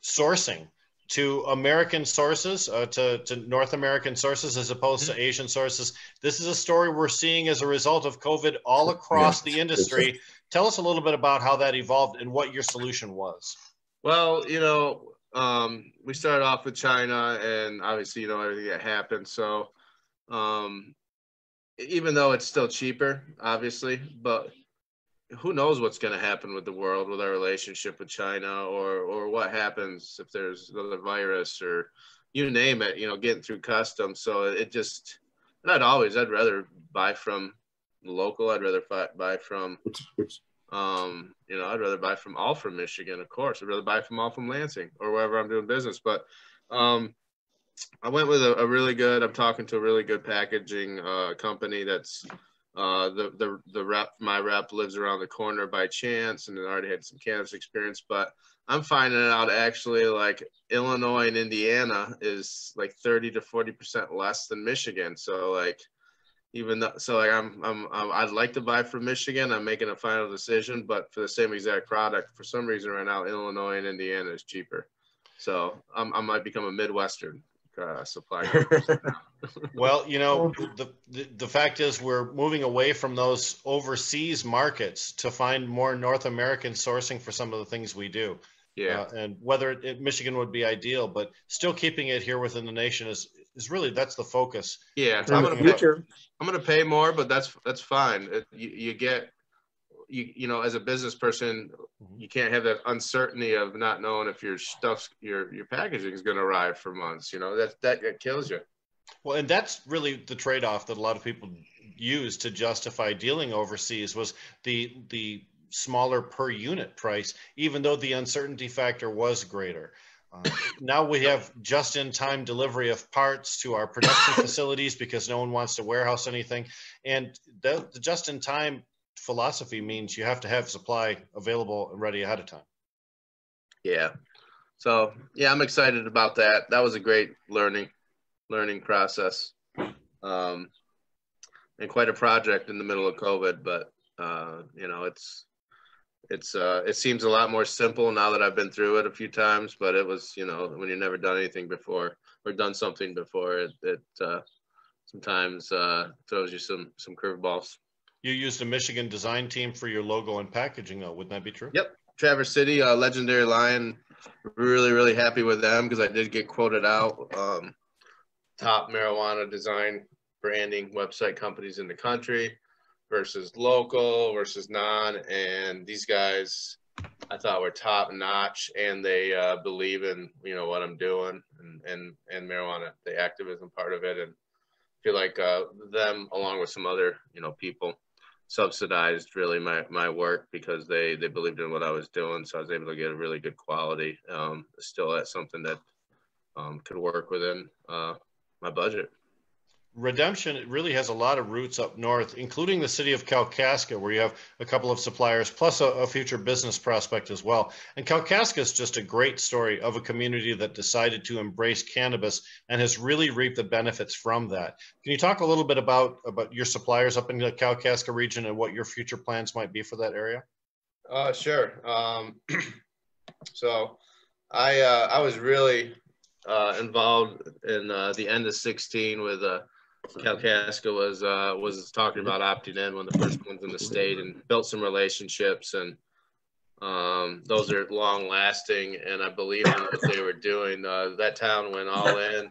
sourcing to American sources, to North American sources as opposed to Asian sources. This is a story we're seeing as a result of COVID all across the industry. Tell us a little bit about how that evolved and what your solution was. Well, we started off with China and obviously, everything that happened. So even though it's still cheaper, obviously, but who knows what's going to happen with the world, with our relationship with China or what happens if there's another virus or you name it, getting through customs. So it just, I'd rather buy from local. I'd rather buy from, I'd rather buy from all from Michigan, of course. I'd rather buy from all from Lansing or wherever I'm doing business. But I went with I'm talking to a really good packaging company that's my rep lives around the corner by chance and already had some cannabis experience. But I'm finding out actually like Illinois and Indiana is like 30 to 40% less than Michigan. So like, I'd like to buy from Michigan. I'm making a final decision, but for the same exact product, for some reason right now, Illinois and Indiana is cheaper. So I might become a Midwestern supplier. Well, the fact is we're moving away from those overseas markets to find more North American sourcing for some of the things we do. Yeah. And whether Michigan would be ideal, but still keeping it here within the nation is really, that's the focus. Yeah. I'm going to pay more, but that's fine. You get, as a business person, you can't have that uncertainty of not knowing if your packaging is going to arrive for months. That kills you. Well, and that's really the trade-off that a lot of people use to justify dealing overseas was the smaller per unit price, even though the uncertainty factor was greater. Now we have just-in-time delivery of parts to our production facilities because no one wants to warehouse anything. And the just-in-time philosophy means you have to have supply available and ready ahead of time. Yeah. So yeah, I'm excited about that. That was a great learning process, and quite a project in the middle of COVID. But you know, it seems a lot more simple now that I've been through it a few times. But it was, you know, when you've never done anything before or done something before, it sometimes throws you some curveballs. You used a Michigan design team for your logo and packaging, though. Wouldn't that be true? Yep. Traverse City, Legendary Lion, really happy with them because I did get quoted out top marijuana design branding website companies in the country versus local versus non, and these guys I thought were top notch, and they believe in, you know, what I'm doing and marijuana, the activism part of it, and feel like them along with some other, you know, people subsidized really my work because they believed in what I was doing. So I was able to get a really good quality. Still at something that could work within my budget. Redemption really has a lot of roots up north, including the city of Kalkaska, where you have a couple of suppliers, plus a future business prospect as well. And Kalkaska is just a great story of a community that decided to embrace cannabis and has really reaped the benefits from that. Can you talk a little bit about your suppliers up in the Kalkaska region and what your future plans might be for that area? Sure. So I was really involved in the end of 16 with Kalkaska was talking about opting in, one of the first ones in the state, and built some relationships, and those are long lasting, and I believe in what they were doing. That town went all in.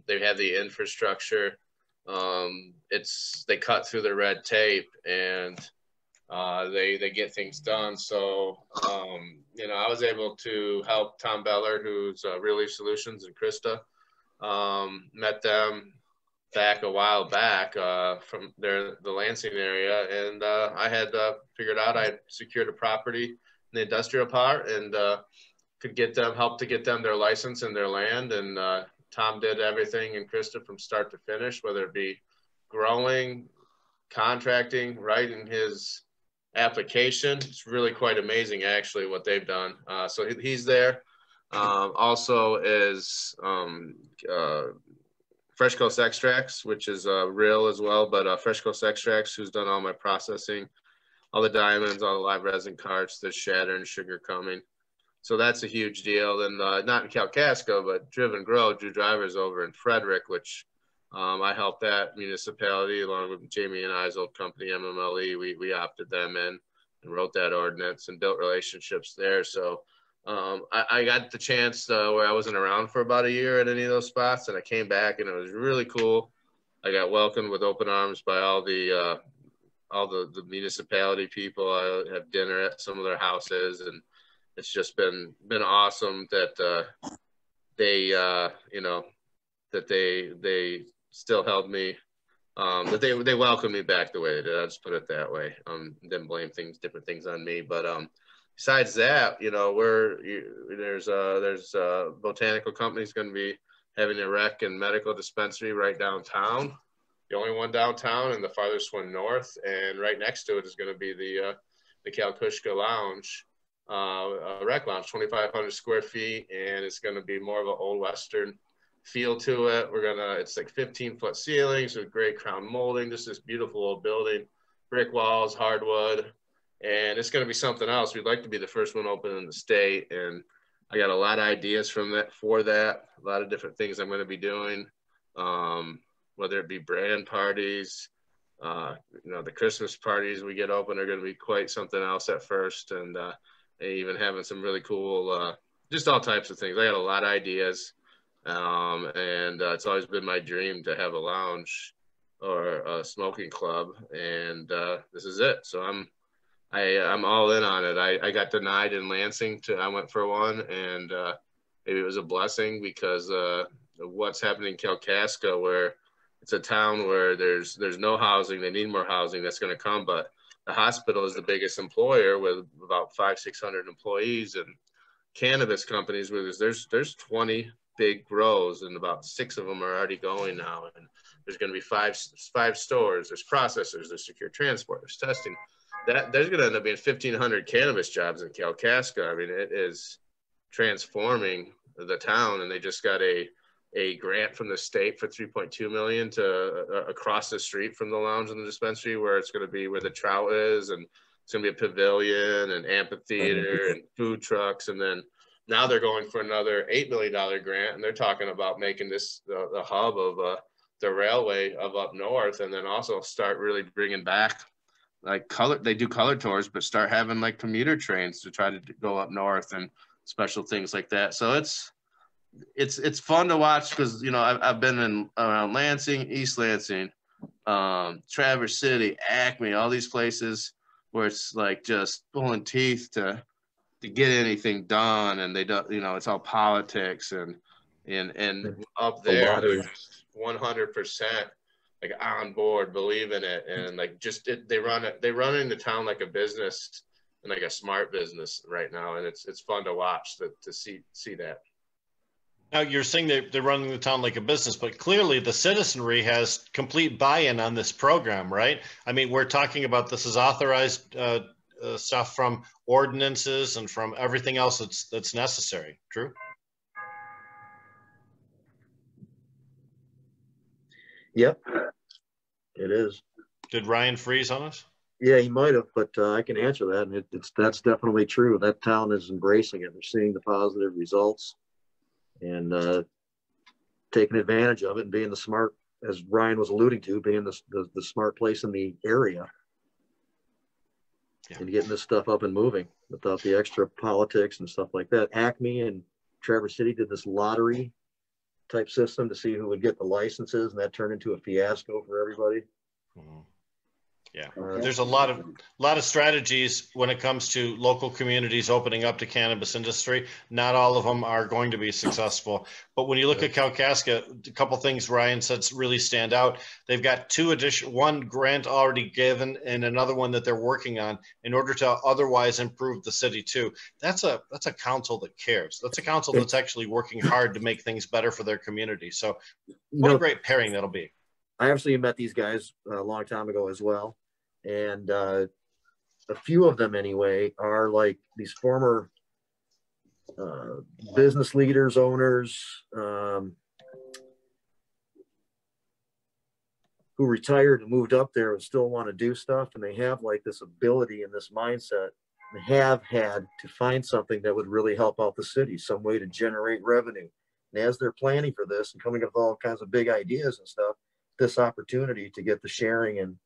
They had the infrastructure. They cut through the red tape, and they get things done. So you know, I was able to help Tom Beller, who's Relief Solutions, and Krista. Met them back a while back from the Lansing area, and I had figured out I secured a property in the industrial part, and could help to get them their license and their land. And Tom did everything, and Krista, from start to finish, whether it be growing, contracting, writing his application. It's really quite amazing actually what they've done. So he's there. Also is Fresh Coast Extracts, which is real as well, but Fresh Coast Extracts, who's done all my processing, all the diamonds, all the live resin carts, the shatter and sugar coming. So that's a huge deal. And not in Kalkaska, but Driven Grow, Drew Drivers over in Frederick, which I helped that municipality along with Jamie and I's old company, MMLE. We opted them in and wrote that ordinance and built relationships there. So I got the chance where I wasn't around for about a year at any of those spots, and I came back, and it was really cool. I got welcomed with open arms by all the municipality people. I had dinner at some of their houses, and it's just been awesome that they you know, that they still held me, that they welcomed me back the way they did. I'll just put it that way. Didn't blame different things on me, but besides that, you know, there's botanical companies going to be having a rec and medical dispensary right downtown, the only one downtown and the farthest one north, and right next to it is going to be the Kalkushka Lounge, a rec lounge, 2,500 square feet, and it's going to be more of an old Western feel to it. It's like 15-foot ceilings with great crown molding, just this beautiful old building, brick walls, hardwood. And it's going to be something else. We'd like to be the first one open in the state. And I got a lot of ideas for that, a lot of different things I'm going to be doing, whether it be brand parties, you know, the Christmas parties we get open are going to be quite something else at first. And even having some really cool, just all types of things. I got a lot of ideas. And it's always been my dream to have a lounge or a smoking club. And this is it. So I'm all in on it. I got denied in Lansing. I went for one, and maybe it was a blessing because of what's happening in Kalkaska, where it's a town where there's no housing. They need more housing. That's going to come, but the hospital is the biggest employer with about 500-600 employees, and cannabis companies where there's 20 big grows, and about 6 of them are already going now. And there's going to be five stores. There's processors. There's secure transport. There's testing. There's going to end up being 1,500 cannabis jobs in Kalkaska. I mean, it is transforming the town, and they just got a grant from the state for $3.2 million to across the street from the lounge and the dispensary, where it's going to be where the trout is, and it's going to be a pavilion and amphitheater and food trucks. And then now they're going for another $8 million grant, and they're talking about making this the hub of the railway of up north, and then also start really bringing back like color. They do color tours, but start having like commuter trains to try to go up north and special things like that. So it's fun to watch, because, you know, I've been around Lansing, East Lansing, Traverse City, Acme, all these places where it's like just pulling teeth to get anything done, and they don't, you know, it's all politics, and up there they're 100% like on board, believe in it, and like just they run the town like a business, and like a smart business right now, and it's fun to watch to see that. Now, you're saying they're running the town like a business, but clearly the citizenry has complete buy-in on this program, right? I mean, we're talking about this is authorized stuff from ordinances and from everything else that's necessary. True? Yep, it is. Did Ryan freeze on us? Yeah, he might have, but I can answer that, and that's definitely true. That town is embracing it. They're seeing the positive results, and taking advantage of it, and being the smart, as Ryan was alluding to, being the smart place in the area, and getting this stuff up and moving without the extra politics and stuff like that. Acme and Traverse City did this lottery type system to see who would get the licenses, and that turned into a fiasco for everybody. Mm-hmm. Yeah, there's a lot of strategies when it comes to local communities opening up to cannabis industry. Not all of them are going to be successful. But when you look at Kalkaska, a couple things Ryan said really stand out. They've got one grant already given and another one that they're working on in order to otherwise improve the city too. That's a council that cares. That's a council that's actually working hard to make things better for their community. So what a great pairing that'll be. I actually met these guys a long time ago as well. And a few of them anyway are like these former business leaders, owners, who retired and moved up there and still want to do stuff. And they have like this ability and this mindset, and have had to find something that would really help out the city, some way to generate revenue. And as they're planning for this and coming up with all kinds of big ideas and stuff, this opportunity to get the sharing and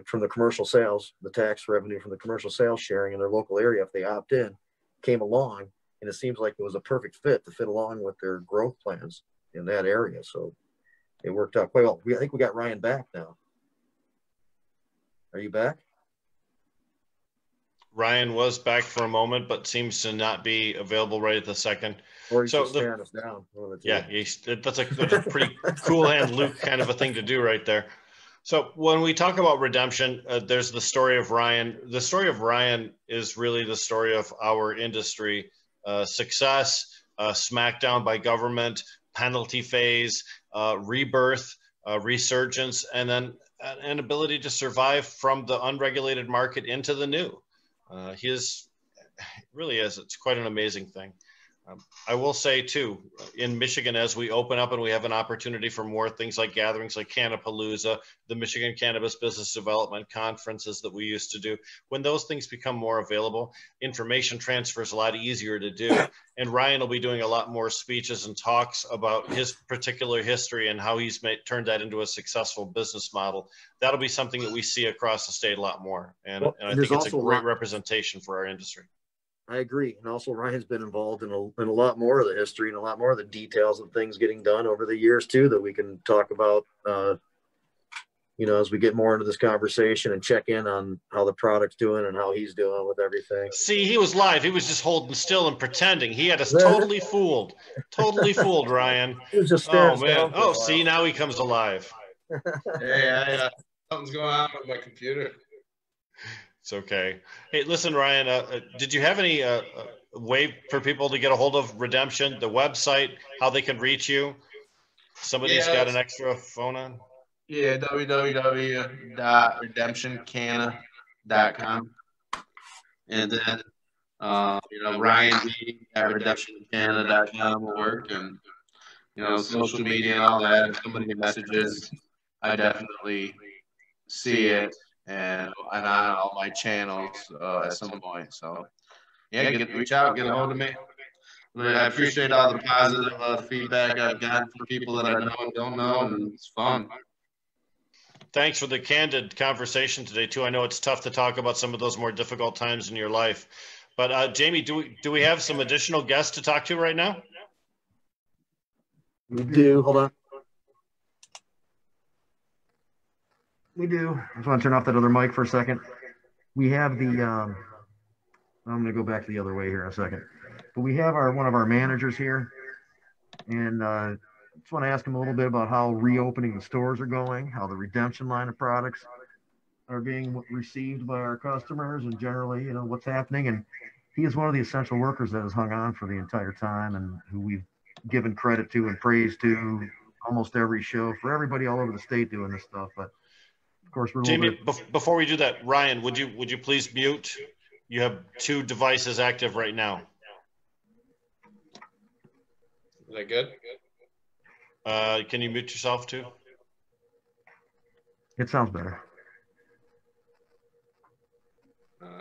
from the commercial sales, the tax revenue from the commercial sales sharing in their local area, if they opt in, came along, and it seems like it was a perfect fit to fit along with their growth plans in that area. So it worked out quite well. I think we got Ryan back now. Are you back? Ryan was back for a moment, but seems to not be available right at the second. Or he's just staring us down. Yeah, that's a pretty cool hand Luke kind of a thing to do right there. So when we talk about redemption, there's the story of Ryan. The story of Ryan is really the story of our industry. Success, smackdown by government, penalty phase, rebirth, resurgence, and then an ability to survive from the unregulated market into the new. His really is. It's quite an amazing thing. I will say too, in Michigan, as we open up and we have an opportunity for more things like gatherings like Cannapalooza, the Michigan Cannabis Business Development conferences that we used to do, when those things become more available, information transfer is a lot easier to do. And Ryan will be doing a lot more speeches and talks about his particular history and how he's turned that into a successful business model. That'll be something that we see across the state a lot more. And I think it's a great representation for our industry. I agree. And also Ryan's been involved in a lot more of the history and a lot more of the details of things getting done over the years too, that we can talk about, as we get more into this conversation and check in on how the product's doing and how he's doing with everything. See, he was live. He was just holding still and pretending. He had us totally fooled. Totally fooled, Ryan. He was just oh, man. Oh, see, now he comes alive. Hey, something's going on with my computer. It's okay. Hey, listen, Ryan, did you have any way for people to get a hold of Redemption, the website, how they can reach you? Somebody's got an extra phone on? Yeah, www.redemptioncanna.com. And then, Ryan B at redemptioncanada.com will work. And, social media and all that. If somebody messages, I definitely see it and on all my channels at some point. So, yeah, reach out, get a hold of me. I appreciate all the positive feedback I've gotten from people that I know and don't know, and it's fun. Thanks for the candid conversation today, too. I know it's tough to talk about some of those more difficult times in your life. But, Jamie, do we have some additional guests to talk to right now? We do. Hold on. We do. I just want to turn off that other mic for a second. We have the, I'm going to go back the other way here in a second. But we have one of our managers here. And just want to ask him a little bit about how reopening the stores are going, how the Redemption line of products are being received by our customers, and generally, what's happening. And he is one of the essential workers that has hung on for the entire time, and who we've given credit to and praise to almost every show for everybody all over the state doing this stuff. But of course, we're Jamie, before we do that, Ryan, would you please mute? You have 2 devices active right now. Is that good? Can you mute yourself too? It sounds better.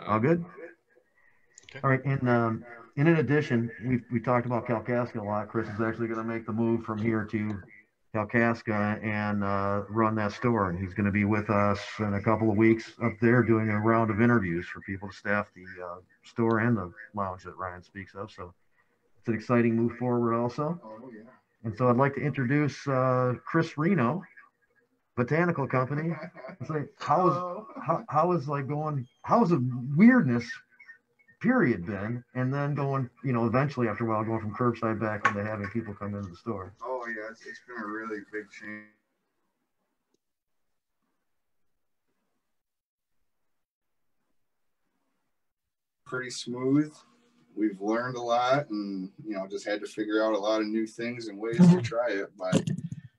All good? Okay. All right. And in addition, we talked about Kalkaska a lot. Chris is actually going to make the move from here to Kalkaska and run that store. And he's going to be with us in a couple of weeks up there doing a round of interviews for people to staff the store and the lounge that Ryan speaks of. So it's an exciting move forward also. Oh, yeah. And so I'd like to introduce Chris Reno, Botanical Company. It's like, how is the weirdness period been? And then going, eventually after a while going from curbside back into having people come into the store. Oh yeah, it's been a really big change. Pretty smooth. We've learned a lot, and just had to figure out a lot of new things and ways to try it. But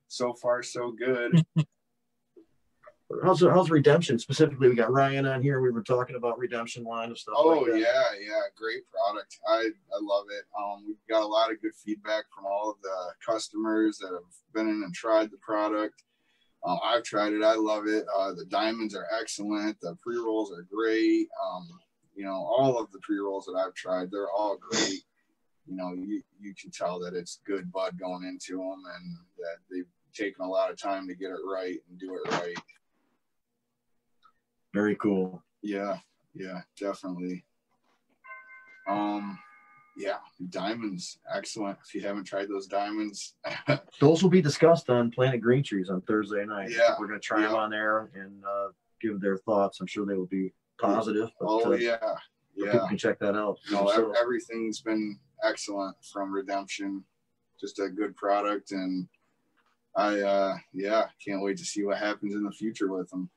so far, so good. How's Redemption specifically? We got Ryan on here. We were talking about Redemption line and stuff. Oh like yeah, great product. I love it. We've got a lot of good feedback from all of the customers that have been in and tried the product. I've tried it. I love it. The diamonds are excellent. The pre-rolls are great. All of the pre-rolls that I've tried, they're all great. You can tell that it's good bud going into them, and that they've taken a lot of time to get it right and do it right. Very cool. Yeah, definitely. Diamonds, excellent. If you haven't tried those diamonds, those will be discussed on Planet Green Trees on Thursday night. Yeah, we're going to try them on there and give their thoughts. I'm sure they will be positive. But, people can check that out. Everything's been excellent from Redemption. Just a good product, and I can't wait to see what happens in the future with them.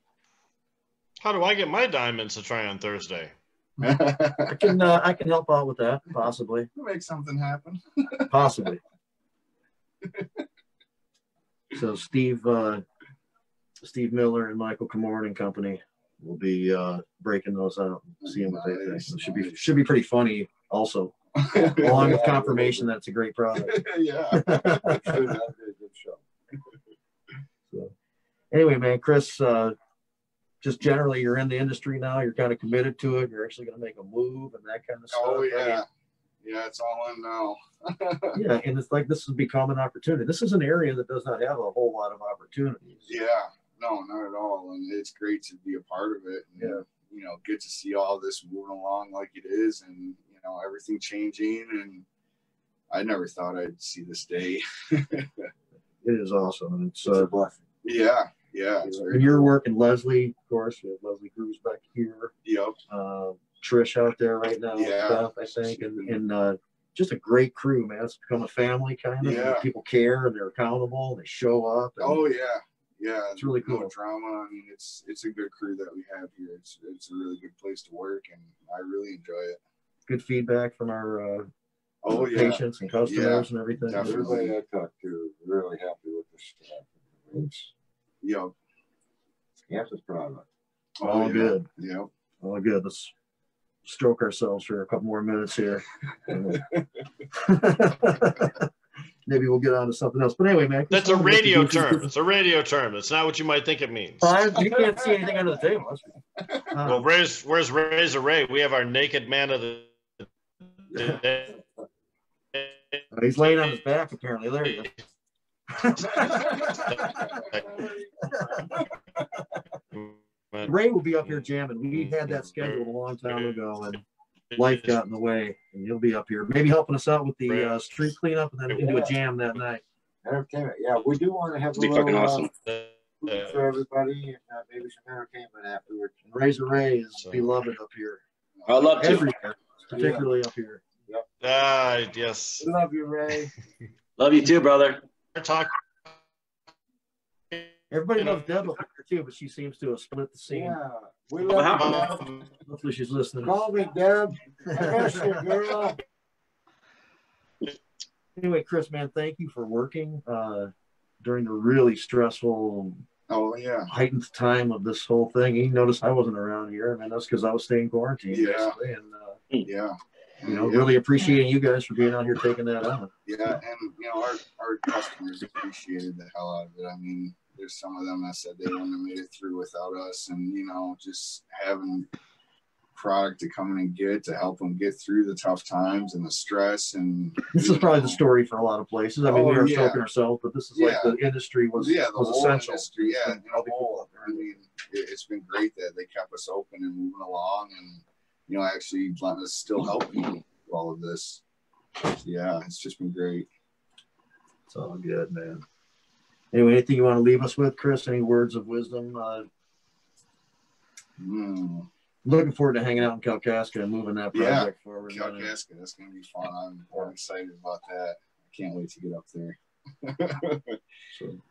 How do I get my diamonds to try on Thursday? I can help out with that, possibly. Make something happen. Possibly. So Steve Miller and Michael Camorn and company will be breaking those out and seeing what they think. So it should be pretty funny also. Along with confirmation that it's a great product. Yeah. That'd be a good show. So anyway, man, Chris, just generally, you're in the industry now. You're kind of committed to it. You're actually going to make a move and that kind of stuff. Oh, yeah. Yeah, it's all in now. Yeah, and it's like this has become an opportunity. This is an area that does not have a whole lot of opportunities. Yeah, no, not at all. And it's great to be a part of it. And, get to see all this moving along like it is, and, everything changing. And I never thought I'd see this day. It is awesome. And it's a blessing. Yeah. Yeah, and you're working Leslie, of course. You have Leslie Cruz back here. Yep. Trish out there right now. Yeah. Beth, I think, and just a great crew, man. It's become a family kind of. Yeah. People care and they're accountable. And they show up. And yeah. It's really cool. No drama. I mean, it's a good crew that we have here. It's a really good place to work, and I really enjoy it. good feedback from our patients and customers and everything. Everybody I talked to is really happy with the stuff. It's, campus product. All good. Yep. All good. Let's stroke ourselves for a couple more minutes here. Maybe we'll get on to something else. But anyway, man. That's a radio term. It's a radio term. It's not what you might think it means. You can't see anything under the table. Well, where's Reyes Ray? We have our naked man of the day. He's laying on his back, apparently. There he is. Ray will be up here jamming. We had that scheduled a long time ago, and life got in the way. And he'll be up here, maybe helping us out with the street cleanup, and then we can do a jam that night. Entertainment, yeah. We do want to have a little awesome. For everybody, and maybe some entertainment afterwards. And Razor Ray is beloved up here. I love to. Everywhere, particularly up here. Yep. Yes. We love you, Ray. Love you too, brother. Everybody loves Deb up here too, but she seems to have split the scene. Yeah, we love you, Deb. Hopefully she's listening. Call me, Deb. I miss you, girl. Anyway, Chris, man, thank you for working during the really stressful, heightened time of this whole thing. You notice I wasn't around here. I mean, that's because I was staying quarantined. Basically, and really appreciating you guys for being out here taking that on. Yeah, and our customers appreciated the hell out of it. I mean, there's some of them that said they wouldn't have made it through without us, and just having product to come in and get to help them get through the tough times and the stress. And this is probably the story for a lot of places. I mean, we are choking ourselves, but this is like the industry was essential. Industry, I mean, it's been great that they kept us open and moving along, and actually letting us still help people through all of this. Yeah, it's just been great. It's all good, man. Anyway, anything you want to leave us with, Chris? Any words of wisdom? Looking forward to hanging out in Kalkaska and moving that project forward. Kalkaska, that's going to be fun. I'm excited about that. I can't wait to get up there. So,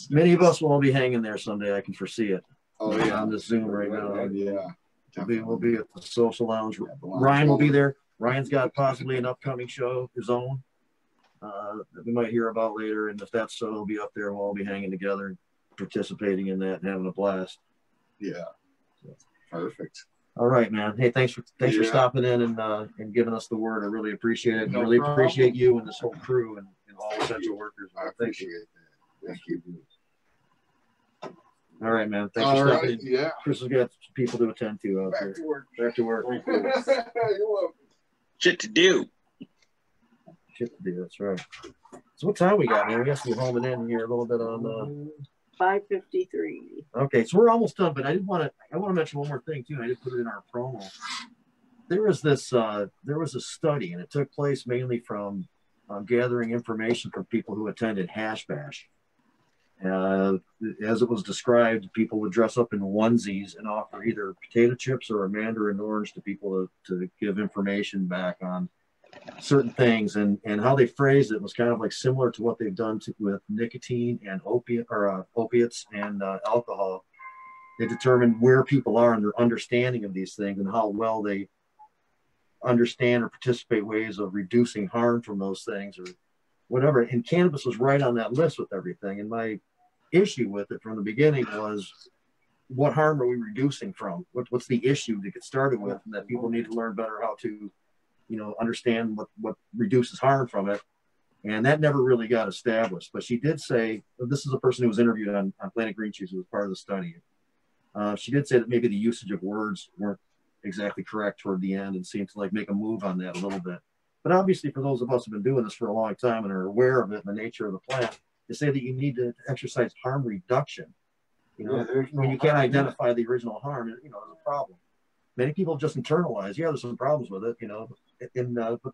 many of us will all be hanging there someday. I can foresee it. Oh, yeah. On this Zoom right now. Yeah. We'll be at the social lounge. Ryan will be there. Ryan's got possibly an upcoming show, his own, that we might hear about later. And if that's so, he'll be up there. We'll all be hanging together, participating in that and having a blast. Yeah. Perfect. All right, man. Hey, thanks for stopping in and giving us the word. I really appreciate it. Really appreciate you and this whole crew and all essential workers. I appreciate that. Thank you. All right, man. Thanks for stopping in. Yeah. Chris has got people to attend to out there. Back to work. You're welcome. Shit to do. That's right. So what time we got, man? We got to be homing in here a little bit on 5:53. Okay, so we're almost done, but I want to mention one more thing too. I did put it in our promo. There was a study, and it took place mainly from gathering information from people who attended Hash Bash. As it was described, people would dress up in onesies and offer either potato chips or a mandarin orange to people to give information back on certain things, and how they phrased it was kind of like similar to what they've done with nicotine and opiates and alcohol. They determine where people are in their understanding of these things and how well they understand or participate ways of reducing harm from those things or whatever. And cannabis was right on that list with everything. And my issue with it from the beginning was, what harm are we reducing from? What's the issue to get started with? And that people need to learn better how to understand what reduces harm from it. And that never really got established. But she did say, this is a person who was interviewed on Planet Green Cheese, who was part of the study. She did say that maybe the usage of words weren't exactly correct toward the end, and seemed to make a move on that a little bit. But obviously, for those of us who've been doing this for a long time and are aware of it and the nature of the plant, to say that you need to exercise harm reduction, when you can't identify the original harm, is a problem. Many people just internalize, there's some problems with it, but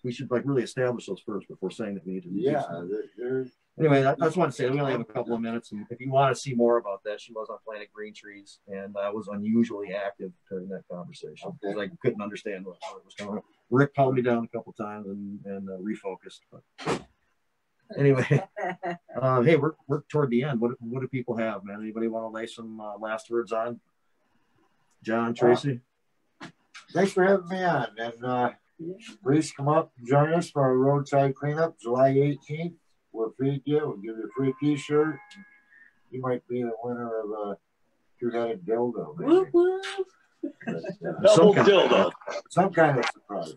we should really establish those first before saying that we need to do something. Anyway, I just want to say we only have a couple of minutes, and if you want to see more about that, she was on Planet Green Trees, and I was unusually active during that conversation because I couldn't understand what was going on. Rick called me down a couple of times and refocused. But anyway, hey, we're toward the end. What do people have, man? Anybody want to lay some last words on? John, Tracy? Thanks for having me on. And please come up and join us for our roadside cleanup, July 18th. We'll feed you. We'll give you a free T-shirt. You might be the winner of a two-headed dildo. Maybe. Double dildo. Some kind of surprise.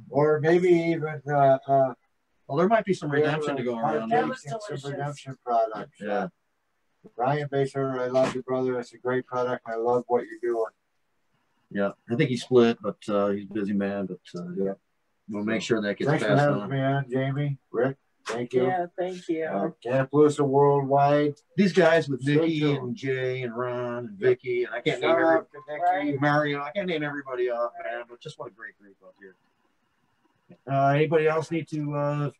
Or maybe even well, there might be some redemption to go around. Some redemption products. Yeah. Ryan Basore, I love you, brother. It's a great product. I love what you're doing. Yeah, I think he split, but he's a busy man. But yeah, we'll make sure that gets Thanks passed for having on. me on, Jamie, Rick. Thank you. Yeah, thank you. Cannapalooza Worldwide. These guys with Vicky and Jay and Ron and Vicky, and I can't name everybody. Mario, I can't name everybody off, man. But just what a great group out here. Anybody else need to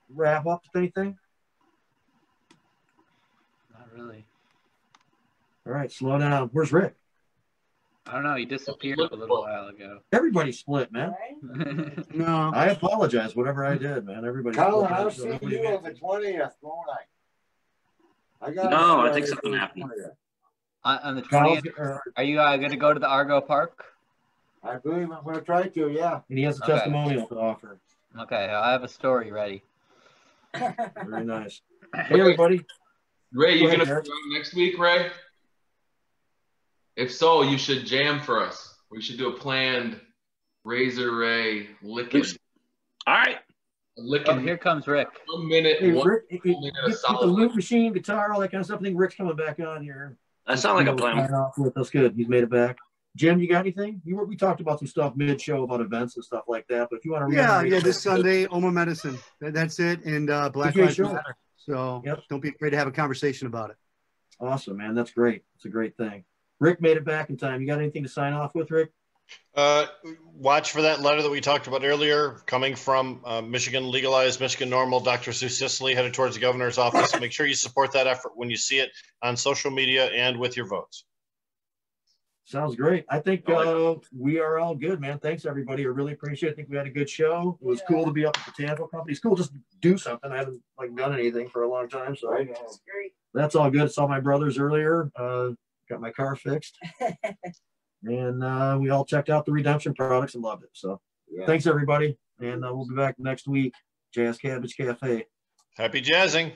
wrap up with anything? Not really. All right, slow down. Where's Rick? I don't know. He disappeared a little while ago. Everybody split, man. No. I apologize, whatever I did, man. Everybody Colin, split. I'll see you on the 20th, won't I? No, I think something happened. On the 20th, are you going to go to the Argo Park? I believe I'm going to try to, yeah. And he has a testimonial to offer. Okay, I have a story ready. Very nice. Hey, everybody. Ray, you going to be on next week, Ray? If so, you should jam for us. We should do a planned Razor Ray licking. All right. Oh, here comes Rick. 1 minute. Hey, one Rick, minute get of solid the loop machine, guitar, all that kind of stuff. I think Rick's coming back on here. That sounds like a plan. That's good. He's made it back. Jim, you got anything? We talked about some stuff mid-show about events and stuff like that. But if you want to yeah, this Sunday, Oma Medicine. That's it. And Black Lives Matter. So don't be afraid to have a conversation about it. Awesome, man. That's great. It's a great thing. Rick made it back in time. You got anything to sign off with, Rick? Watch for that letter that we talked about earlier, coming from Michigan Legalized, Michigan Normal, Dr. Sue Sisley, headed towards the governor's office. Make sure you support that effort when you see it on social media and with your votes. Sounds great. I think we are all good, man. Thanks, everybody. I really appreciate it. I think we had a good show. It was cool to be up at the Tampa company. It's cool just to do something. I haven't done anything for a long time, so that's all good. Saw my brothers earlier. Got my car fixed. And we all checked out the Redemption products and loved it. So thanks, everybody. And we'll be back next week. Jazz Cabbage Cafe. Happy jazzing.